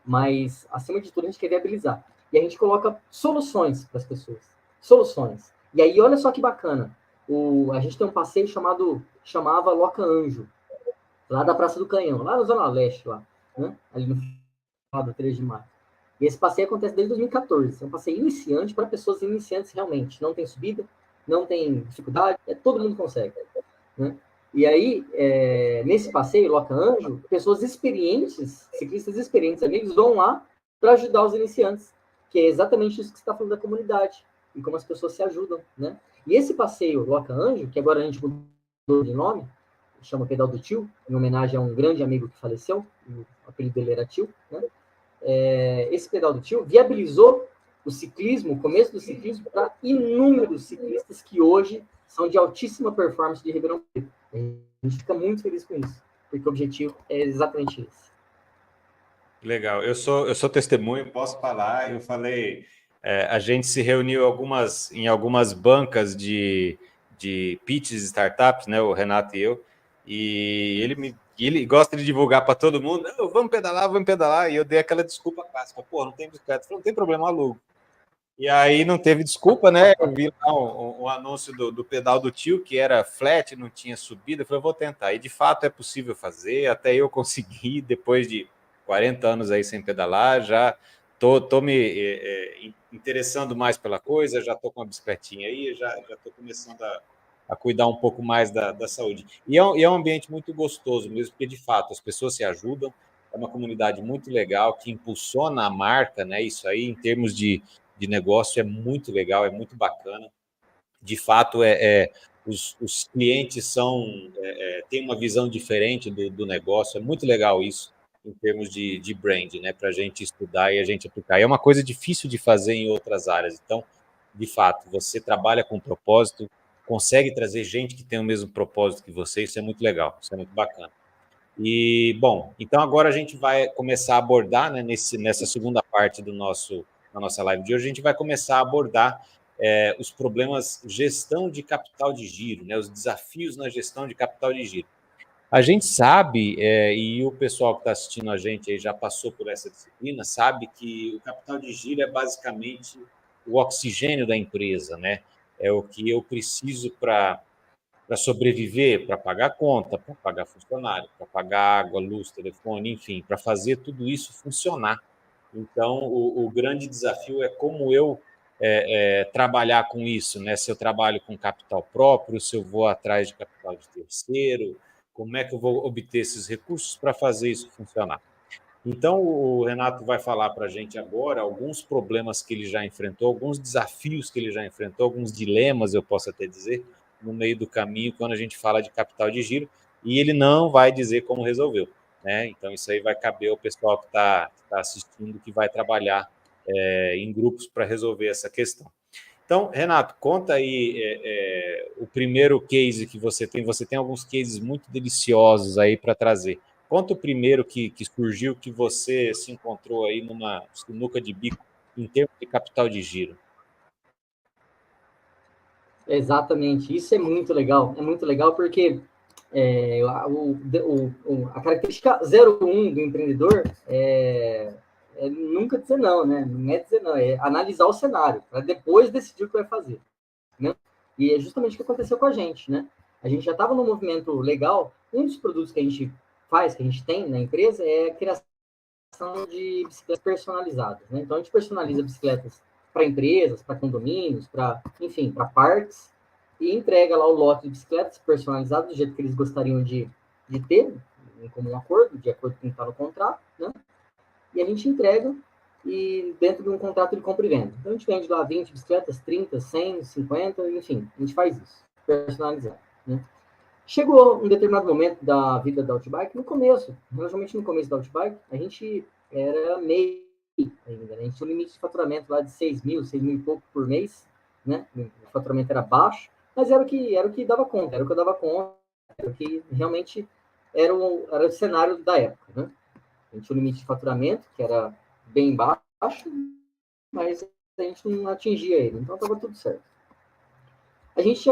Mas, acima de tudo, a gente quer viabilizar. E a gente coloca soluções para as pessoas. Soluções. E aí, olha só que bacana. A gente tem um passeio chamava Loca Anjo, lá da Praça do Canhão, lá na Zona Leste, lá, né? Ali no final do 3 de maio. E esse passeio acontece desde 2014. É um passeio iniciante para pessoas iniciantes realmente. Não tem subida, não tem dificuldade, todo mundo consegue. Né? E aí, nesse passeio, Loca Anjo, pessoas experientes, ciclistas experientes, amigos, vão lá para ajudar os iniciantes. Que é exatamente isso que você está falando da comunidade. E como as pessoas se ajudam. Né? E esse passeio Loca Anjo, que agora a gente mudou de nome, chama Pedal do Tio, em homenagem a um grande amigo que faleceu, o apelido dele era Tio, né? Esse pedal do tio viabilizou o ciclismo, o começo do ciclismo, para inúmeros ciclistas que hoje são de altíssima performance de Ribeirão Preto. A gente fica muito feliz com isso, porque o objetivo é exatamente esse. Legal, eu sou testemunho, posso falar. Eu falei, a gente se reuniu em algumas bancas de pitches startups, né? O Renato e eu, e ele gosta de divulgar para todo mundo. Não, vamos pedalar. E eu dei aquela desculpa clássica: pô, não tem bicicleta. Falei, não tem problema, alugo. E aí não teve desculpa, né? Eu vi lá um anúncio do pedal do tio, que era flat, não tinha subida. Eu falei, vou tentar. E de fato é possível fazer, até eu consegui, depois de 40 anos aí sem pedalar, já tô me interessando mais pela coisa, já estou com a bicicletinha aí, já estou começando a cuidar um pouco mais da saúde. E é um ambiente muito gostoso mesmo, porque, de fato, as pessoas se ajudam, é uma comunidade muito legal, que impulsiona a marca, né? Isso aí, em termos de negócio, é muito legal, é muito bacana. De fato, os clientes têm uma visão diferente do negócio, é muito legal isso, em termos de brand, né, para a gente estudar e a gente aplicar. E é uma coisa difícil de fazer em outras áreas. Então, de fato, você trabalha com propósito, consegue trazer gente que tem o mesmo propósito que você, isso é muito legal, isso é muito bacana. E, bom, então agora a gente vai começar a abordar, né, nessa segunda parte da nossa live de hoje, a gente vai começar a abordar os problemas gestão de capital de giro, né, os desafios na gestão de capital de giro. A gente sabe, e o pessoal que está assistindo a gente aí já passou por essa disciplina, sabe que o capital de giro é basicamente o oxigênio da empresa, né? É o que eu preciso para sobreviver, para pagar conta, para pagar funcionário, para pagar água, luz, telefone, enfim, para fazer tudo isso funcionar. Então, o grande desafio é como eu trabalhar com isso, né? Se eu trabalho com capital próprio, se eu vou atrás de capital de terceiro, como é que eu vou obter esses recursos para fazer isso funcionar? Então, o Renato vai falar para a gente agora alguns problemas que ele já enfrentou, alguns desafios que ele já enfrentou, alguns dilemas, eu posso até dizer, no meio do caminho, quando a gente fala de capital de giro, e ele não vai dizer como resolveu, né? Então, isso aí vai caber ao pessoal que tá assistindo, que vai trabalhar em grupos para resolver essa questão. Então, Renato, conta aí o primeiro case que você tem. Você tem alguns cases muito deliciosos aí para trazer. Conta o primeiro que surgiu, que você se encontrou aí numa sinuca de bico em termos de capital de giro. Exatamente, isso é muito legal porque a característica 01 do empreendedor é nunca dizer não, né? Não é dizer não, é analisar o cenário, para depois decidir o que vai fazer, né? E é justamente o que aconteceu com a gente, né? A gente já estava num movimento legal, um dos produtos que a gente faz, que a gente tem na empresa, é a criação de bicicletas personalizadas, né? Então, a gente personaliza bicicletas para empresas, para condomínios, enfim, para parques, e entrega lá o lote de bicicletas personalizadas do jeito que eles gostariam de ter, em comum acordo, de acordo com o que está no contrato, né? E a gente entrega e dentro de um contrato de compra e venda. Então, a gente vende lá 20 bicicletas, 30, 100, 50, enfim, a gente faz isso, personalizado, né? Chegou um determinado momento da vida da Outbike, no começo, relativamente no começo da Outbike, a gente era meio ainda, né? A gente tinha um limite de faturamento lá de 6 mil e pouco por mês, né? O faturamento era baixo, mas era o que dava conta, era o que eu dava conta, era o que realmente era o cenário da época, né? A gente tinha um limite de faturamento, que era bem baixo, mas a gente não atingia ele, então estava tudo certo. A gente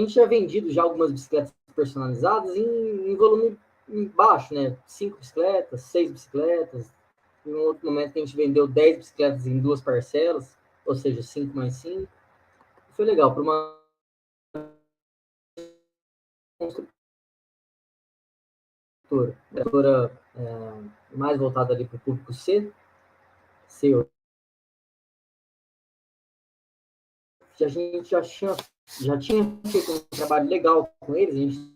tinha vendido já algumas bicicletas personalizadas em volume baixo, né? 5 bicicletas, 6 bicicletas. Em um outro momento a gente vendeu 10 bicicletas em duas parcelas, ou seja, 5 mais 5. Foi legal, para uma construtora mais voltada ali para o público C, a gente já tinha feito um trabalho legal com eles, a gente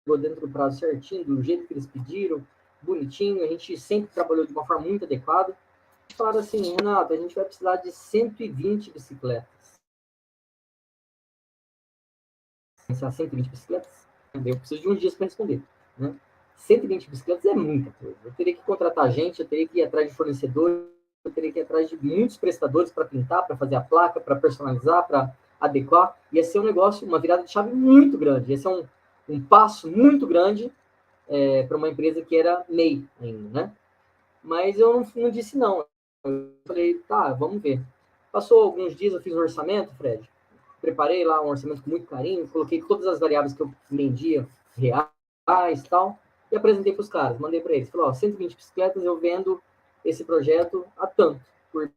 chegou dentro do prazo certinho, do jeito que eles pediram, bonitinho, a gente sempre trabalhou de uma forma muito adequada. Falaram assim, Renato, a gente vai precisar de 120 bicicletas. Pensar 120 bicicletas? Eu preciso de uns dias para responder, né? 120 bicicletas é muita coisa. Eu teria que contratar gente, eu teria que ir atrás de fornecedores, eu teria que ir atrás de muitos prestadores para pintar, para fazer a placa, para personalizar, para adequar. Ia ser um negócio, uma virada de chave muito grande. Ia ser um passo muito grande para uma empresa que era MEI ainda, né? Mas eu não disse não. Eu falei, tá, vamos ver. Passou alguns dias, eu fiz um orçamento, Fred. Preparei lá um orçamento com muito carinho, coloquei todas as variáveis que eu vendia, reais e tal, e apresentei para os caras. Mandei para eles. Falei, ó, 120 bicicletas, eu vendo esse projeto a tanto por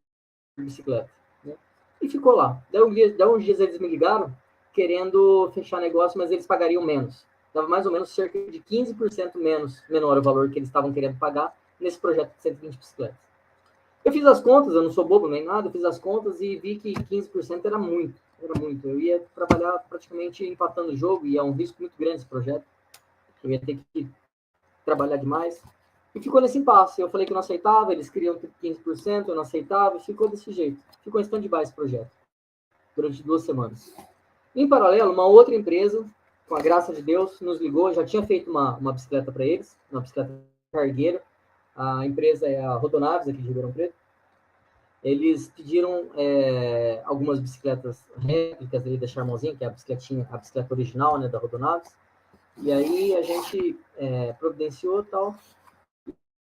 bicicleta. Né? E ficou lá. Daí uns dias eles me ligaram, querendo fechar negócio, mas eles pagariam menos. dava mais ou menos cerca de 15% menor o valor que eles estavam querendo pagar nesse projeto de 120 bicicletas. Eu fiz as contas, eu não sou bobo nem nada, eu fiz as contas e vi que 15% era muito. Eu ia trabalhar praticamente empatando o jogo e é um risco muito grande esse projeto. Eu ia ter que trabalhar demais. E ficou nesse impasse. Eu falei que não aceitava, eles queriam 15%, eu não aceitava, e ficou desse jeito. Ficou em stand-by esse projeto, durante 2 semanas. Em paralelo, uma outra empresa, com a graça de Deus, nos ligou, já tinha feito uma bicicleta para eles, uma bicicleta cargueira. A empresa é a Rodonaves, aqui de Ribeirão Preto. Eles pediram algumas bicicletas réplicas ali da Charmosinha, que é a bicicleta original, né, da Rodonaves. E aí a gente providenciou e tal.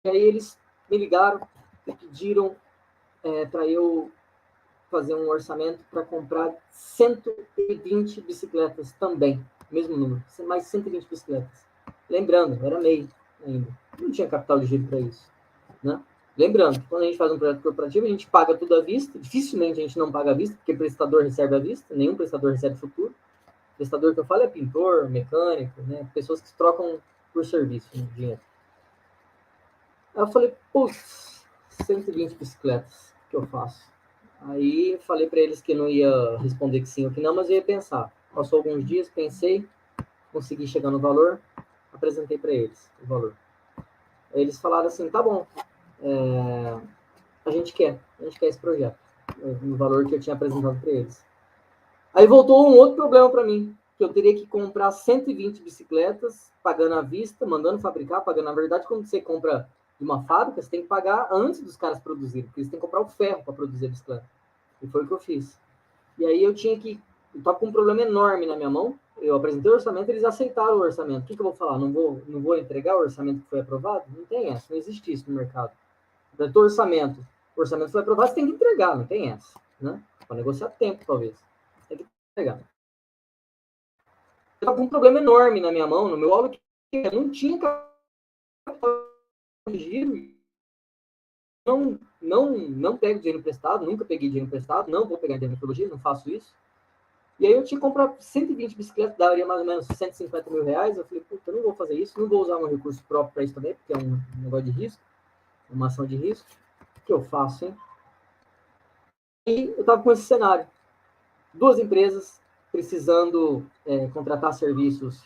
E aí eles me ligaram e pediram para eu fazer um orçamento para comprar 120 bicicletas também, mesmo número, mais 120 bicicletas. Lembrando, era MEI ainda, não tinha capital de giro para isso, né? Lembrando, quando a gente faz um projeto corporativo, a gente paga tudo à vista, dificilmente a gente não paga à vista, porque o prestador recebe à vista, nenhum prestador recebe futuro. O prestador que eu falo é pintor, mecânico, né? Pessoas que trocam por serviço, né? Dinheiro. Aí eu falei, putz, 120 bicicletas, o que eu faço? Aí falei para eles que não ia responder que sim ou que não, mas eu ia pensar. Passou alguns dias, pensei, consegui chegar no valor, apresentei para eles o valor. Aí eles falaram assim, tá bom, a gente quer esse projeto, no valor que eu tinha apresentado para eles. Aí voltou um outro problema para mim, que eu teria que comprar 120 bicicletas, pagando à vista, mandando fabricar, pagando. Na verdade, quando você compra de uma fábrica, você tem que pagar antes dos caras produzirem, porque eles têm que comprar o ferro para produzir a bicicleta. E foi o que eu fiz. E aí eu estava com um problema enorme na minha mão, eu apresentei o orçamento, eles aceitaram o orçamento. O que eu vou falar? Não vou entregar o orçamento que foi aprovado? Não tem essa, não existe isso no mercado. O orçamento foi aprovado, você tem que entregar, não tem essa, né? Para negociar tempo, talvez. Tem que entregar. Eu estava com um problema enorme na minha mão, no meu aula, que eu não tinha capital de giro. Não pego dinheiro emprestado, nunca peguei dinheiro emprestado, não vou pegar dinheiro em não faço isso. E aí eu tinha que comprar 120 bicicletas, daria mais ou menos 150 mil reais. Eu falei, puta, eu não vou fazer isso, não vou usar um recurso próprio para isso também, porque é um negócio de risco, uma ação de risco. O que eu faço, hein? E eu estava com esse cenário. 2 empresas precisando contratar serviços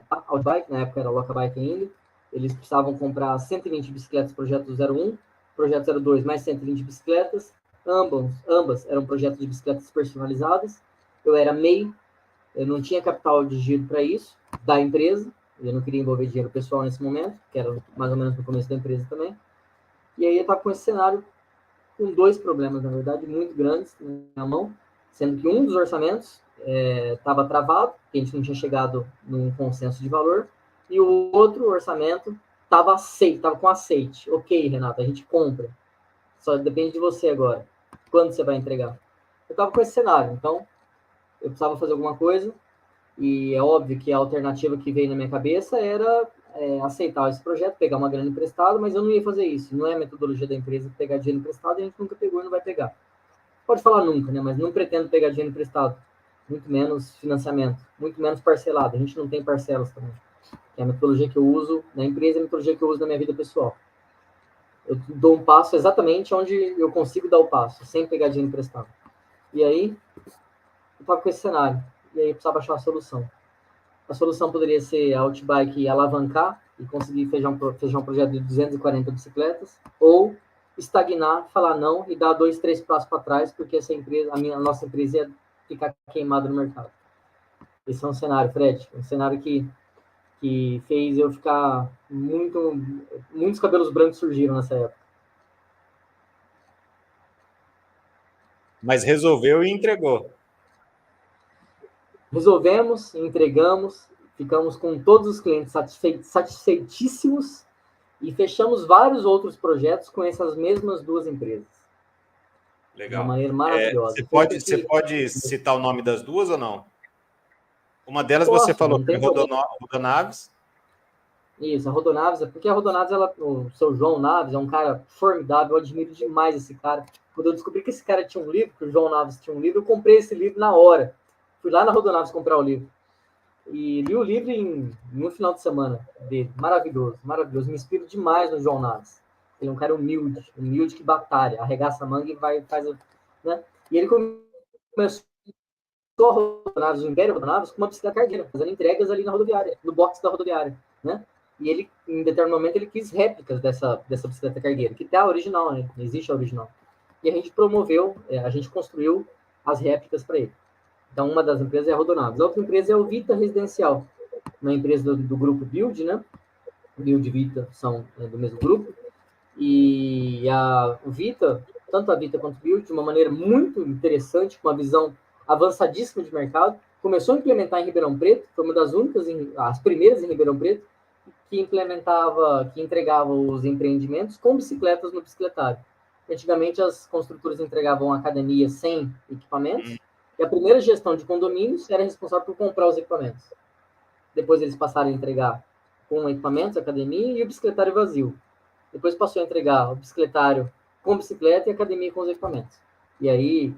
Outbike, na época era Locabike ainda. Eles precisavam comprar 120 bicicletas projeto 01, projeto 02 mais 120 bicicletas. Ambas eram projetos de bicicletas personalizadas. Eu era MEI, eu não tinha capital de giro para isso, da empresa. Eu não queria envolver dinheiro pessoal nesse momento, que era mais ou menos no começo da empresa também. E aí eu estava com esse cenário com 2 problemas, na verdade, muito grandes na mão, sendo que um dos orçamentos estava travado, que a gente não tinha chegado num consenso de valor, e o outro orçamento estava com aceite. Ok, Renata, a gente compra. Só depende de você agora. Quando você vai entregar? Eu estava com esse cenário, então eu precisava fazer alguma coisa, e é óbvio que a alternativa que veio na minha cabeça era aceitar esse projeto, pegar uma grana emprestada, mas eu não ia fazer isso. Não é a metodologia da empresa pegar dinheiro emprestado, a gente nunca pegou e não vai pegar. Pode falar nunca, né? Mas não pretendo pegar dinheiro emprestado. Muito menos financiamento, muito menos parcelado. A gente não tem parcelas também. Que é a metodologia que eu uso na empresa, é a metodologia que eu uso na minha vida pessoal. Eu dou um passo exatamente onde eu consigo dar o passo, sem pegar dinheiro emprestado. E aí, eu estava com esse cenário. E aí eu precisava achar uma solução. A solução poderia ser a Outbike alavancar e conseguir fechar um projeto de 240 bicicletas, ou estagnar, falar não e dar 2, 3 passos para trás, porque a nossa empresa ia ficar queimada no mercado. Esse é um cenário, Fred, um cenário que fez eu ficar muitos cabelos brancos surgiram nessa época. Mas resolveu e entregou. Resolvemos, entregamos, ficamos com todos os clientes satisfeitíssimos e fechamos vários outros projetos com essas mesmas 2 empresas. Legal. De uma maneira maravilhosa. Você pode citar o nome das 2 ou não? Uma delas você falou que é Rodonaves. Isso, a Rodonaves, porque a Rodonaves, o seu João Naves é um cara formidável, eu admiro demais esse cara. Quando eu descobri que esse cara tinha um livro, que o João Naves tinha um livro, eu comprei esse livro na hora. Fui lá na Rodonaves comprar o livro. e li o livro em um final de semana dele. Maravilhoso, maravilhoso. Me inspiro demais no João Naves. Ele é um cara humilde que batalha, arregaça a manga e vai, faz, né? E ele começou a Rodonaves, o Império Rodonaves, com uma bicicleta cargueira, fazendo entregas ali na rodoviária, no box da rodoviária, né? E ele, em determinado momento, ele quis réplicas dessa bicicleta cargueira, que tem a original, né? Existe a original. E a gente promoveu, a gente construiu as réplicas para ele. Então, uma das empresas é a Rodonaves. A outra empresa é o Vita Residencial, uma empresa do grupo Build, né? Build e Vita são do mesmo grupo. E o Vita, tanto a Vita quanto o Build, de uma maneira muito interessante, com uma visão avançadíssima de mercado, começou a implementar em Ribeirão Preto, foi uma das únicas, as primeiras em Ribeirão Preto, que entregava os empreendimentos com bicicletas no bicicletário. Antigamente, as construtoras entregavam academias sem equipamentos, e a primeira gestão de condomínios era responsável por comprar os equipamentos. Depois eles passaram a entregar com equipamentos, academia e o bicicletário vazio. Depois passou a entregar o bicicletário com bicicleta e a academia com os equipamentos. E aí,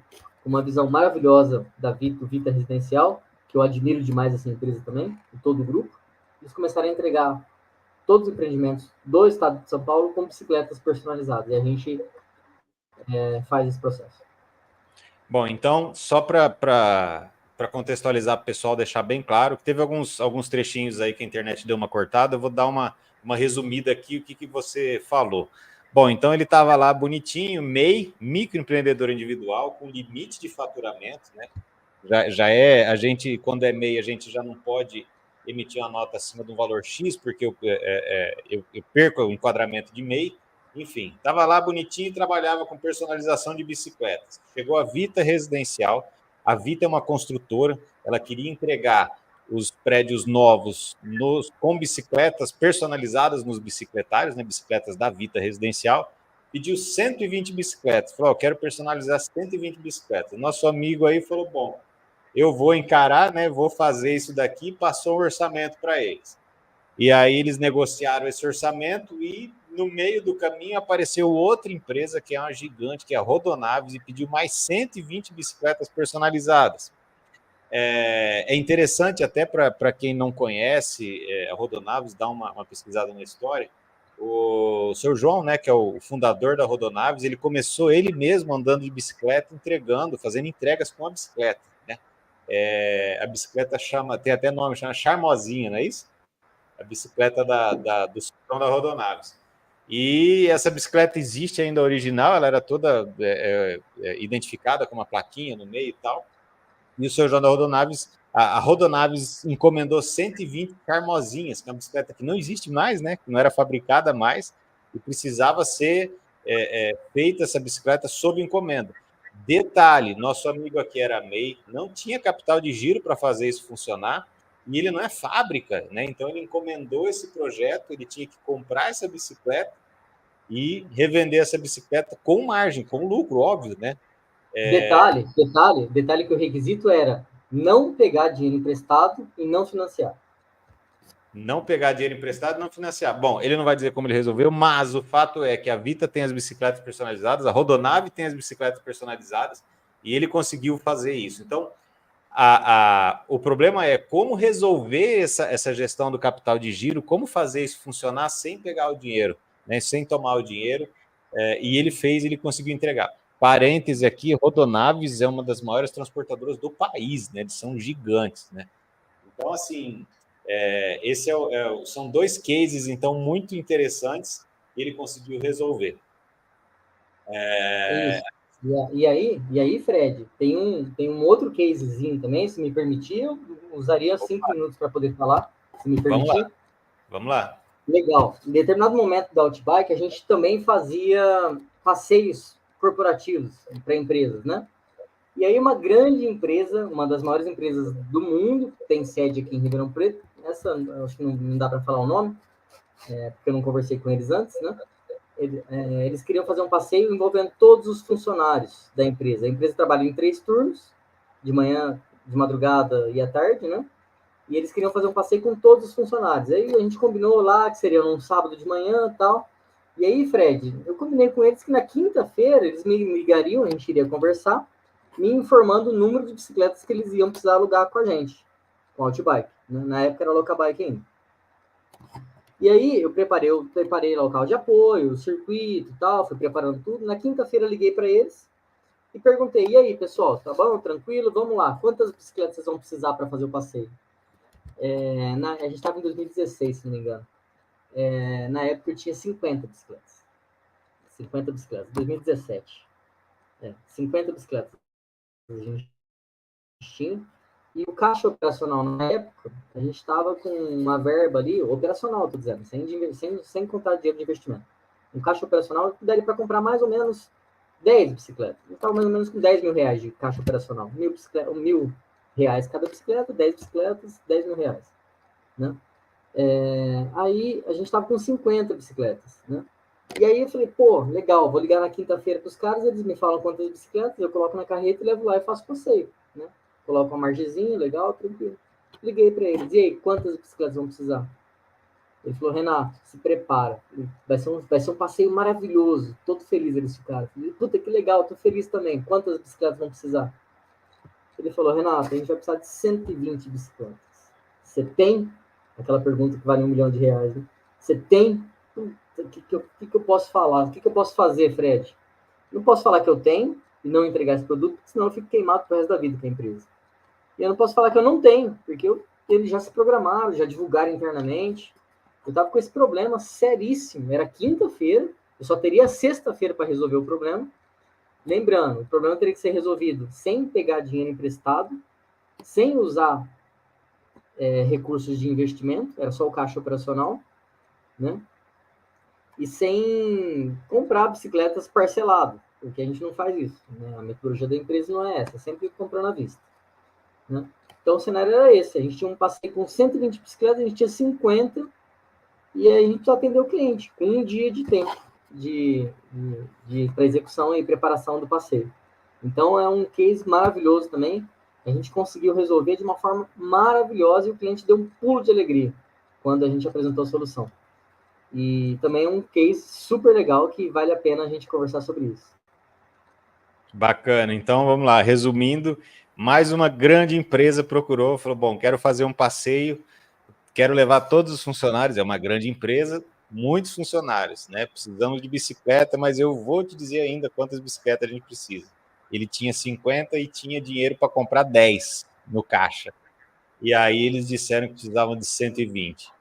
uma visão maravilhosa da Vita Residencial, que eu admiro demais essa empresa também, e todo o grupo, eles começaram a entregar todos os empreendimentos do estado de São Paulo com bicicletas personalizadas. E a gente faz esse processo. Bom, então, só para contextualizar para o pessoal, deixar bem claro, que teve alguns trechinhos aí que a internet deu uma cortada, eu vou dar uma resumida aqui, o que você falou. Bom, então ele estava lá bonitinho, MEI, microempreendedor individual, com limite de faturamento, né? A gente, quando é MEI, a gente já não pode emitir uma nota acima de um valor X, porque eu perco o enquadramento de MEI. Enfim, estava lá bonitinho e trabalhava com personalização de bicicletas. Chegou a Vita Residencial. A Vita é uma construtora, ela queria entregar os prédios novos com bicicletas personalizadas nos bicicletários, né, bicicletas da Vita Residencial. Pediu 120 bicicletas. Falou, eu quero personalizar 120 bicicletas. Nosso amigo aí falou, bom, eu vou encarar, né, vou fazer isso daqui, passou um orçamento para eles. E aí eles negociaram esse orçamento e no meio do caminho apareceu outra empresa que é uma gigante, que é a Rodonaves, e pediu mais 120 bicicletas personalizadas. É interessante até para quem não conhece a Rodonaves, dar uma pesquisada na história. O seu João, né, que é o fundador da Rodonaves, ele começou ele mesmo andando de bicicleta, fazendo entregas com a bicicleta. Né? A bicicleta tem até nome, chama Charmosinha, não é isso? A bicicleta do Sultão da Rodonaves. E essa bicicleta existe ainda original, ela era toda identificada com uma plaquinha no meio e tal. E o seu João da Rodonaves, a Rodonaves encomendou 120 Charmosinhas, que é uma bicicleta que não existe mais, né? Que não era fabricada mais, e precisava ser feita essa bicicleta sob encomenda. Detalhe, nosso amigo aqui era MEI, não tinha capital de giro para fazer isso funcionar, e ele não é fábrica, né? Então ele encomendou esse projeto, ele tinha que comprar essa bicicleta e revender essa bicicleta com margem, com lucro, óbvio, né? Detalhe que o requisito era não pegar dinheiro emprestado e não financiar. Não pegar dinheiro emprestado e não financiar. Bom, ele não vai dizer como ele resolveu, mas o fato é que a Vita tem as bicicletas personalizadas, a Rodonave tem as bicicletas personalizadas, e ele conseguiu fazer isso. Então, o problema é como resolver essa gestão do capital de giro, como fazer isso funcionar sem pegar o dinheiro, né, sem tomar o dinheiro, e ele conseguiu entregar. Parêntese aqui, Rodonaves é uma das maiores transportadoras do país, né, eles são gigantes, né? Então, assim, são dois cases, então, muito interessantes, e ele conseguiu resolver. E aí, Fred, tem um outro casezinho também, se me permitir, eu usaria 5 minutos para poder falar, se me permitir. Vamos lá. Legal. Em determinado momento da Outbike, a gente também fazia passeios corporativos para empresas, né? E aí uma grande empresa, uma das maiores empresas do mundo, tem sede aqui em Ribeirão Preto, essa acho que não dá para falar o nome, porque eu não conversei com eles antes, né? Eles queriam fazer um passeio envolvendo todos os funcionários da empresa. A empresa trabalha em 3 turnos, de manhã, de madrugada e à tarde, né? E eles queriam fazer um passeio com todos os funcionários. Aí a gente combinou lá que seria num sábado de manhã e tal. E aí, Fred, eu combinei com eles que na quinta-feira eles me ligariam, a gente iria conversar, me informando o número de bicicletas que eles iam precisar alugar com a gente. com Outbike. Na época era Locabike ainda. E aí eu preparei local de apoio, circuito e tal, fui preparando tudo. Na quinta-feira liguei para eles e perguntei, e aí, pessoal, tá bom? Tranquilo? Vamos lá. Quantas bicicletas vocês vão precisar para fazer o passeio? A gente estava em 2016, se não me engano. Na época eu tinha 50 bicicletas. 50 bicicletas, 2017. 50 bicicletas a gente tinha. E o caixa operacional na época, a gente estava com uma verba ali, operacional, estou dizendo, sem contar dinheiro de investimento. Um caixa operacional daria para comprar mais ou menos 10 bicicletas. A gente estava mais ou menos com 10 mil reais de caixa operacional. Mil reais cada bicicleta, 10 bicicletas, 10 mil reais. Né? Aí a gente estava com 50 bicicletas. Né? E aí eu falei, pô, legal, vou ligar na quinta-feira para os caras, eles me falam quantas bicicletas, eu coloco na carreta e levo lá e faço passeio. Né? Coloco uma margezinha, legal, tranquilo. Liguei para eles, e aí, quantas bicicletas vão precisar? Ele falou, Renato, se prepara, vai ser um passeio maravilhoso, todo feliz eles ficaram. Falei, puta, que legal, tô feliz também, quantas bicicletas vão precisar? Ele falou, Renato, a gente vai precisar de 120 bicicletas. Você tem? Aquela pergunta que vale R$1 milhão, né? Você tem? O que eu posso falar? O que eu posso fazer, Fred? Não posso falar que eu tenho e não entregar esse produto, porque senão eu fico queimado pro resto da vida com a empresa. E eu não posso falar que eu não tenho, porque eles já se programaram, já divulgaram internamente. Eu estava com esse problema seríssimo. Era quinta-feira, eu só teria sexta-feira para resolver o problema. Lembrando, o problema teria que ser resolvido sem pegar dinheiro emprestado, sem usar recursos de investimento, era só o caixa operacional, né? E sem comprar bicicletas parcelado, porque a gente não faz isso. Né? A metodologia da empresa não é essa, é sempre comprando à vista. Né? Então o cenário era esse, a gente tinha um passeio com 120 bicicletas, a gente tinha 50, e aí a gente só atendeu o cliente, com um dia de tempo para execução e preparação do passeio. Então é um case maravilhoso também, a gente conseguiu resolver de uma forma maravilhosa e o cliente deu um pulo de alegria quando a gente apresentou a solução. E também é um case super legal que vale a pena a gente conversar sobre isso. Bacana. Então, vamos lá. Resumindo, mais uma grande empresa procurou, falou, bom, quero fazer um passeio, quero levar todos os funcionários, é uma grande empresa, muitos funcionários, né? Precisamos de bicicleta, mas eu vou te dizer ainda quantas bicicletas a gente precisa. Ele tinha 50 e tinha dinheiro para comprar 10 no caixa. E aí eles disseram que precisavam de 120.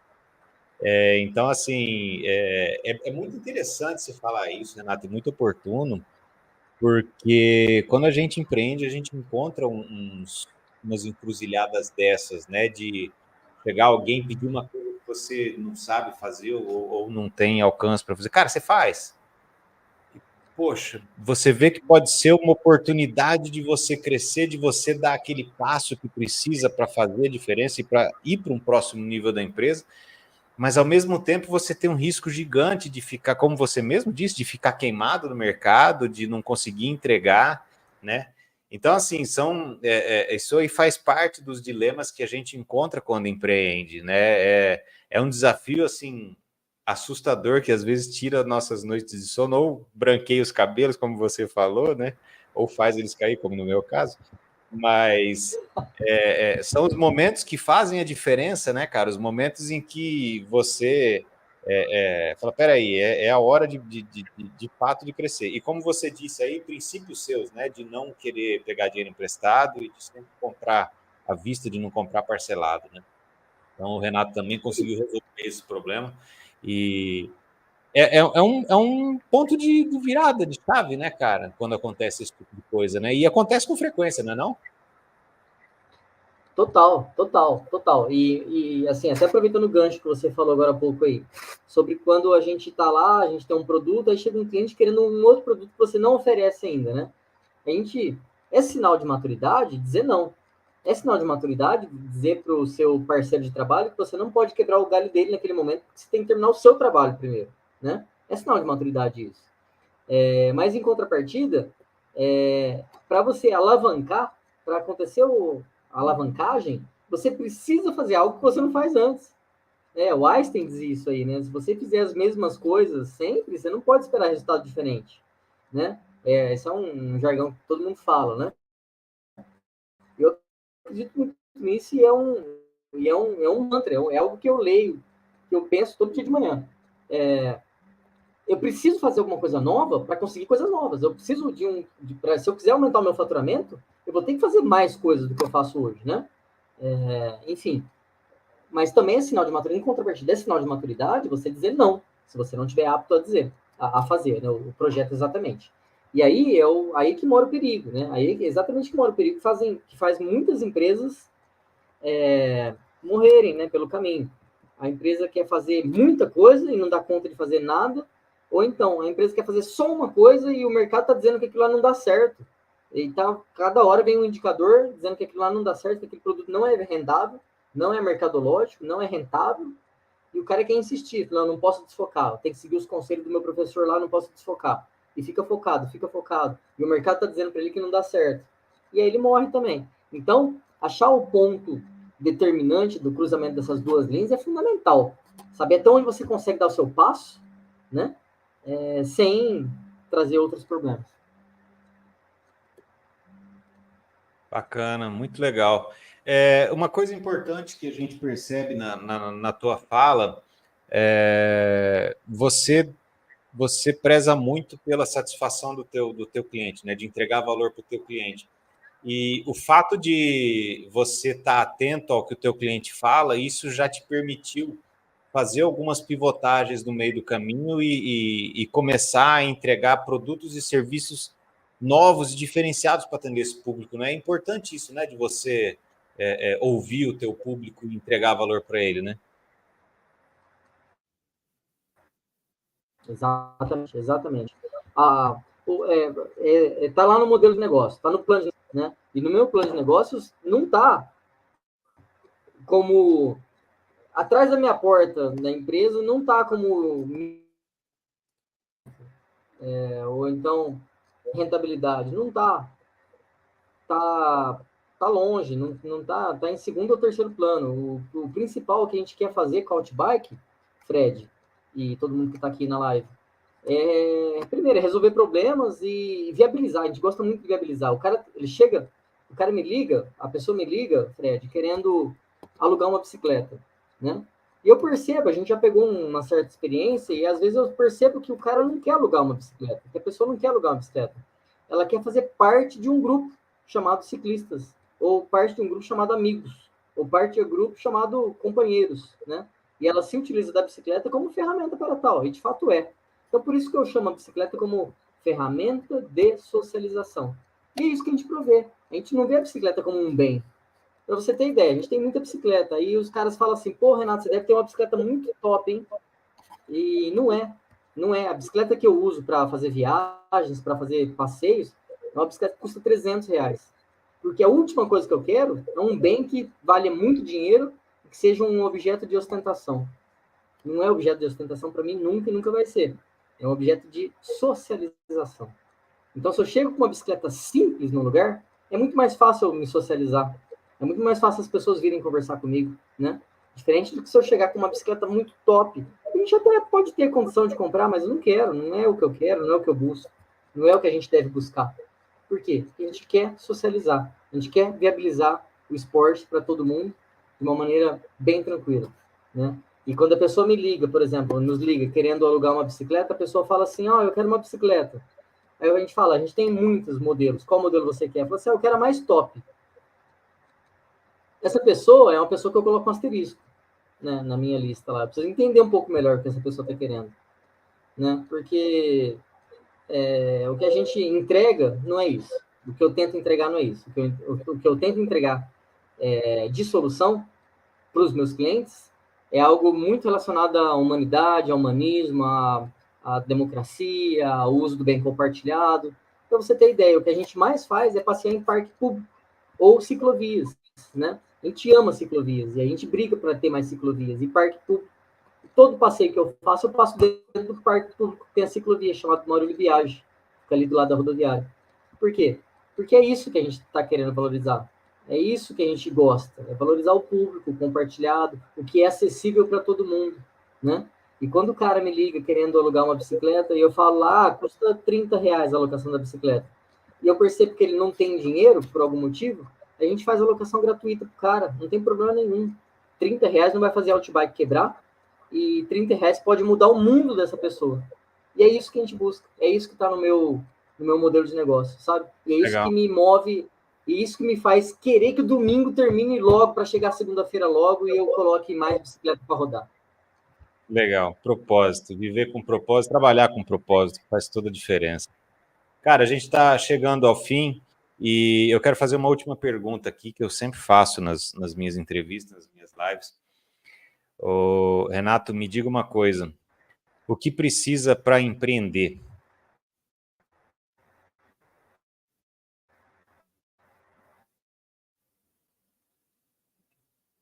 Então, assim, é muito interessante você falar isso, Renato, é muito oportuno, porque quando a gente empreende, a gente encontra umas encruzilhadas dessas, né? De chegar alguém pedir uma coisa que você não sabe fazer ou não tem alcance para fazer. Cara, você faz. Poxa, você vê que pode ser uma oportunidade de você crescer, de você dar aquele passo que precisa para fazer a diferença e para ir para um próximo nível da empresa, mas ao mesmo tempo você tem um risco gigante de ficar, como você mesmo disse, de ficar queimado no mercado, de não conseguir entregar, né? Então, assim, isso aí faz parte dos dilemas que a gente encontra quando empreende, né? É um desafio, assim, assustador, que às vezes tira nossas noites de sono, ou branqueia os cabelos, como você falou, né? Ou faz eles cair, como no meu caso. Mas são os momentos que fazem a diferença, né, cara? Os momentos em que você fala, peraí, é a hora de fato de crescer. E como você disse aí, princípios seus, né? De não querer pegar dinheiro emprestado e de sempre comprar à vista, de não comprar parcelado, né? Então o Renato também conseguiu resolver esse problema. E é um ponto de virada de chave, né, cara? Quando acontece esse tipo de coisa, né? E acontece com frequência, não é não? Total, total, total. E assim, até aproveitando o gancho que você falou agora há pouco aí, sobre quando a gente está lá, a gente tem um produto, aí chega um cliente querendo um outro produto que você não oferece ainda, né? A gente, é sinal de maturidade dizer não. É sinal de maturidade dizer para o seu parceiro de trabalho que você não pode quebrar o galho dele naquele momento, porque você tem que terminar o seu trabalho primeiro, né? É sinal de maturidade isso. Mas em contrapartida, para você alavancar, para acontecer a alavancagem, você precisa fazer algo que você não faz antes. O Einstein diz isso aí, né? Se você fizer as mesmas coisas sempre, você não pode esperar resultado diferente, né? Esse é um jargão que todo mundo fala, né? Eu acredito muito nisso e e é um mantra, é algo que eu leio, que eu penso todo dia de manhã. Eu preciso fazer alguma coisa nova para conseguir coisas novas. Eu preciso se eu quiser aumentar o meu faturamento, eu vou ter que fazer mais coisas do que eu faço hoje, né? Enfim, mas também é sinal de maturidade. Em contrapartida, é sinal de maturidade você dizer não, se você não estiver apto a dizer, a fazer, né, o projeto exatamente. E aí aí que mora o perigo, né? Aí é exatamente que mora o perigo que faz muitas empresas morrerem, né, pelo caminho. A empresa quer fazer muita coisa e não dá conta de fazer nada, ou então a empresa quer fazer só uma coisa e o mercado está dizendo que aquilo lá não dá certo. E cada hora vem um indicador dizendo que aquilo lá não dá certo, que aquele produto não é rendável, não é mercadológico, não é rentável, e o cara quer insistir, não posso desfocar, tem que seguir os conselhos do meu professor lá, não posso desfocar. E fica focado. E o mercado está dizendo para ele que não dá certo. E aí ele morre também. Então, achar o ponto determinante do cruzamento dessas duas linhas é fundamental. Saber até onde você consegue dar o seu passo, né? Sem trazer outros problemas. Bacana, muito legal. Uma coisa importante que a gente percebe na tua fala, você preza muito pela satisfação do teu cliente, né? De entregar valor para o teu cliente. E o fato de você estar atento ao que o teu cliente fala, isso já te permitiu fazer algumas pivotagens no meio do caminho e começar a entregar produtos e serviços novos e diferenciados para atender esse público, né? É importante isso, né? De você ouvir o teu público e entregar valor para ele, né? Exatamente. Tá lá no modelo de negócio, tá no plano de, né? E no meu plano de negócios não tá como atrás da minha porta da empresa não tá como ou então rentabilidade, não tá, tá, tá longe, não tá em segundo ou terceiro plano. O principal que a gente quer fazer com a Outbike, Fred e todo mundo que está aqui na live, primeiro, é resolver problemas e viabilizar. A gente gosta muito de viabilizar. O cara me liga, a pessoa me liga, Fred, querendo alugar uma bicicleta, né? E eu percebo, a gente já pegou uma certa experiência e às vezes eu percebo que o cara não quer alugar uma bicicleta, que a pessoa não quer alugar uma bicicleta. Ela quer fazer parte de um grupo chamado ciclistas, ou parte de um grupo chamado amigos, ou parte de um grupo chamado companheiros, né? E ela se utiliza da bicicleta como ferramenta para tal, e de fato é. Então, por isso que eu chamo a bicicleta como ferramenta de socialização. E é isso que a gente provê. A gente não vê a bicicleta como um bem. Para você ter ideia, a gente tem muita bicicleta. Aí os caras falam assim, pô, Renato, você deve ter uma bicicleta muito top, hein? E não é. Não é. A bicicleta que eu uso para fazer viagens, para fazer passeios, é uma bicicleta que custa R$300. Porque a última coisa que eu quero é um bem que vale muito dinheiro e que seja um objeto de ostentação. Não é objeto de ostentação para mim, nunca e nunca vai ser. É um objeto de socialização. Então, se eu chego com uma bicicleta simples no lugar, é muito mais fácil eu me socializar. É muito mais fácil as pessoas virem conversar comigo, né? Diferente do que se eu chegar com uma bicicleta muito top. A gente até pode ter condição de comprar, mas eu não quero. Não é o que eu quero, não é o que eu busco. Não é o que a gente deve buscar. Por quê? Porque a gente quer socializar. A gente quer viabilizar o esporte para todo mundo de uma maneira bem tranquila, né? E quando a pessoa me liga, por exemplo, nos liga querendo alugar uma bicicleta, a pessoa fala assim, eu quero uma bicicleta. Aí a gente fala, a gente tem muitos modelos, qual modelo você quer? Fala assim, eu quero a mais top. Essa pessoa é uma pessoa que eu coloco um asterisco, né, na minha lista lá. Eu preciso entender um pouco melhor o que essa pessoa está querendo, né? Porque o que a gente entrega não é isso. O que eu tento entregar não é isso. O que eu tento entregar de solução para os meus clientes é algo muito relacionado à humanidade, ao humanismo, à democracia, ao uso do bem compartilhado. Para você ter ideia, o que a gente mais faz é passear em parque público ou ciclovias, né? A gente ama ciclovias e a gente briga para ter mais ciclovias. E parque público, todo passeio que eu passo dentro do parque público que tem a ciclovia, chamado Maurílio Biagi, fica ali do lado da rodoviária. Por quê? Porque é isso que a gente está querendo valorizar. É isso que a gente gosta, é valorizar o público, o compartilhado, o que é acessível para todo mundo, né? E quando o cara me liga querendo alugar uma bicicleta, e eu falo lá, custa R$30 a alocação da bicicleta, e eu percebo que ele não tem dinheiro, por algum motivo, a gente faz a alocação gratuita pro cara, não tem problema nenhum. R$30 não vai fazer a Outbike quebrar, e R$30 pode mudar o mundo dessa pessoa. E é isso que a gente busca, é isso que está no meu modelo de negócio, sabe? E é isso Legal. que me move, e isso que me faz querer que o domingo termine logo, para chegar segunda-feira logo e eu coloque mais bicicleta para rodar. Legal, propósito, viver com propósito, trabalhar com propósito, faz toda a diferença. Cara, a gente está chegando ao fim e eu quero fazer uma última pergunta aqui, que eu sempre faço nas minhas entrevistas, nas minhas lives. Ô, Renato, me diga uma coisa, o que precisa para empreender?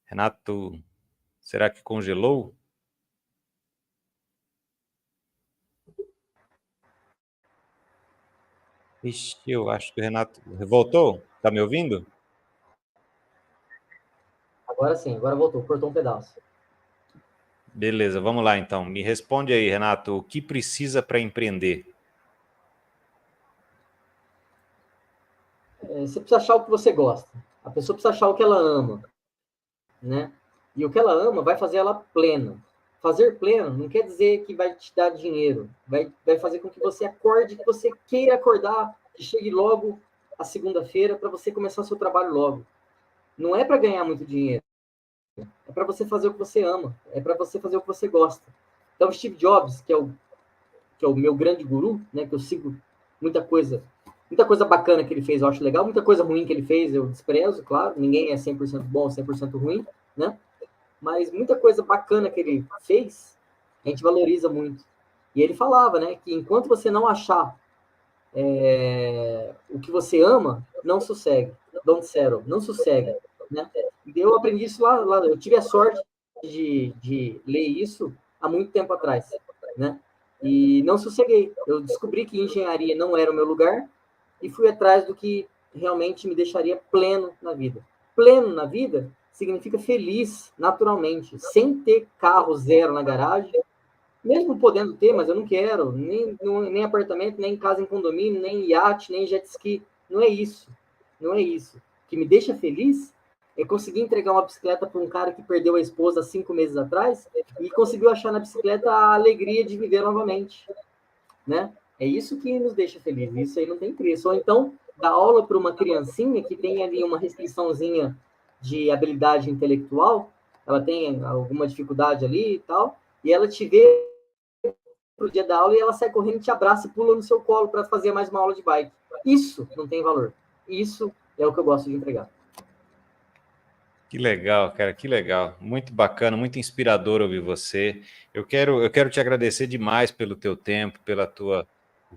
Renato, será que congelou? Ixi, eu acho que o Renato voltou. Tá me ouvindo? Agora sim, agora voltou, cortou um pedaço. Beleza, vamos lá então. Me responde aí, Renato, o que precisa para empreender? Você precisa achar o que você gosta. A pessoa precisa achar o que ela ama, né? E o que ela ama vai fazer ela plena. Fazer pleno não quer dizer que vai te dar dinheiro. Vai fazer com que você acorde, que você queira acordar, que chegue logo a segunda-feira para você começar o seu trabalho logo. Não é para ganhar muito dinheiro. É para você fazer o que você ama. É para você fazer o que você gosta. Então, Steve Jobs, que é o meu grande guru, né? Que eu sigo muita coisa bacana que ele fez, eu acho legal. Muita coisa ruim que ele fez, eu desprezo, claro. Ninguém é 100% bom, 100% ruim, né? Mas muita coisa bacana que ele fez, a gente valoriza muito. E ele falava, né, que enquanto você não achar o que você ama, não sossegue. Don't settle, não sossegue, né? E eu aprendi isso lá, eu tive a sorte de ler isso há muito tempo atrás, né? E não sosseguei. Eu descobri que engenharia não era o meu lugar e fui atrás do que realmente me deixaria pleno na vida. Pleno na vida significa feliz naturalmente, sem ter carro zero na garagem, mesmo podendo ter, mas eu não quero, nem apartamento, nem casa em condomínio, nem iate, nem jet ski. Não é isso. Não é isso. O que me deixa feliz é conseguir entregar uma bicicleta para um cara que perdeu a esposa 5 meses atrás e conseguiu achar na bicicleta a alegria de viver novamente, né? É isso que nos deixa felizes. Isso aí não tem preço. Ou então, dar aula para uma criancinha que tem ali uma restriçãozinha de habilidade intelectual, ela tem alguma dificuldade ali e tal, e ela te vê pro dia da aula e ela sai correndo, te abraça e pula no seu colo para fazer mais uma aula de bike. Isso não tem valor. Isso é o que eu gosto de entregar. Que legal, cara, que legal. Muito bacana, muito inspirador ouvir você. Eu quero te agradecer demais pelo teu tempo, pela tua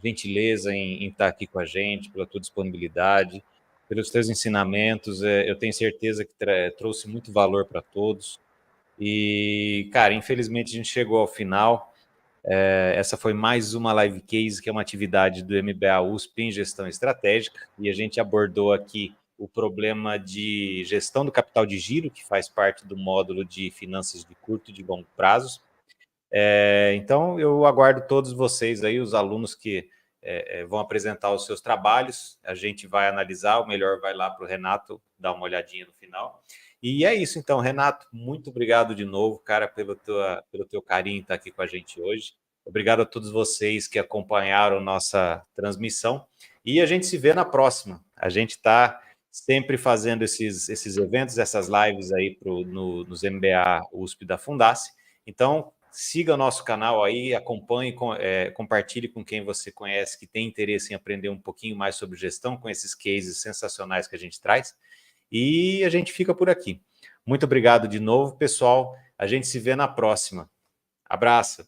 gentileza em estar aqui com a gente, pela tua disponibilidade, pelos teus ensinamentos. Eu tenho certeza que trouxe muito valor para todos. E, cara, infelizmente a gente chegou ao final. Essa foi mais uma live case, que é uma atividade do MBA USP em gestão estratégica, e a gente abordou aqui o problema de gestão do capital de giro, que faz parte do módulo de finanças de curto e de longo prazos. Então, eu aguardo todos vocês aí, os alunos que vão apresentar os seus trabalhos, a gente vai analisar, o melhor vai lá para o Renato dar uma olhadinha no final. E é isso, então, Renato, muito obrigado de novo, cara, pelo teu carinho em estar aqui com a gente hoje. Obrigado a todos vocês que acompanharam nossa transmissão. E a gente se vê na próxima. A gente está sempre fazendo esses eventos, essas lives aí nos MBA USP da Fundace. Então, siga o nosso canal aí, acompanhe, compartilhe com quem você conhece que tem interesse em aprender um pouquinho mais sobre gestão com esses cases sensacionais que a gente traz. E a gente fica por aqui. Muito obrigado de novo, pessoal. A gente se vê na próxima. Abraço.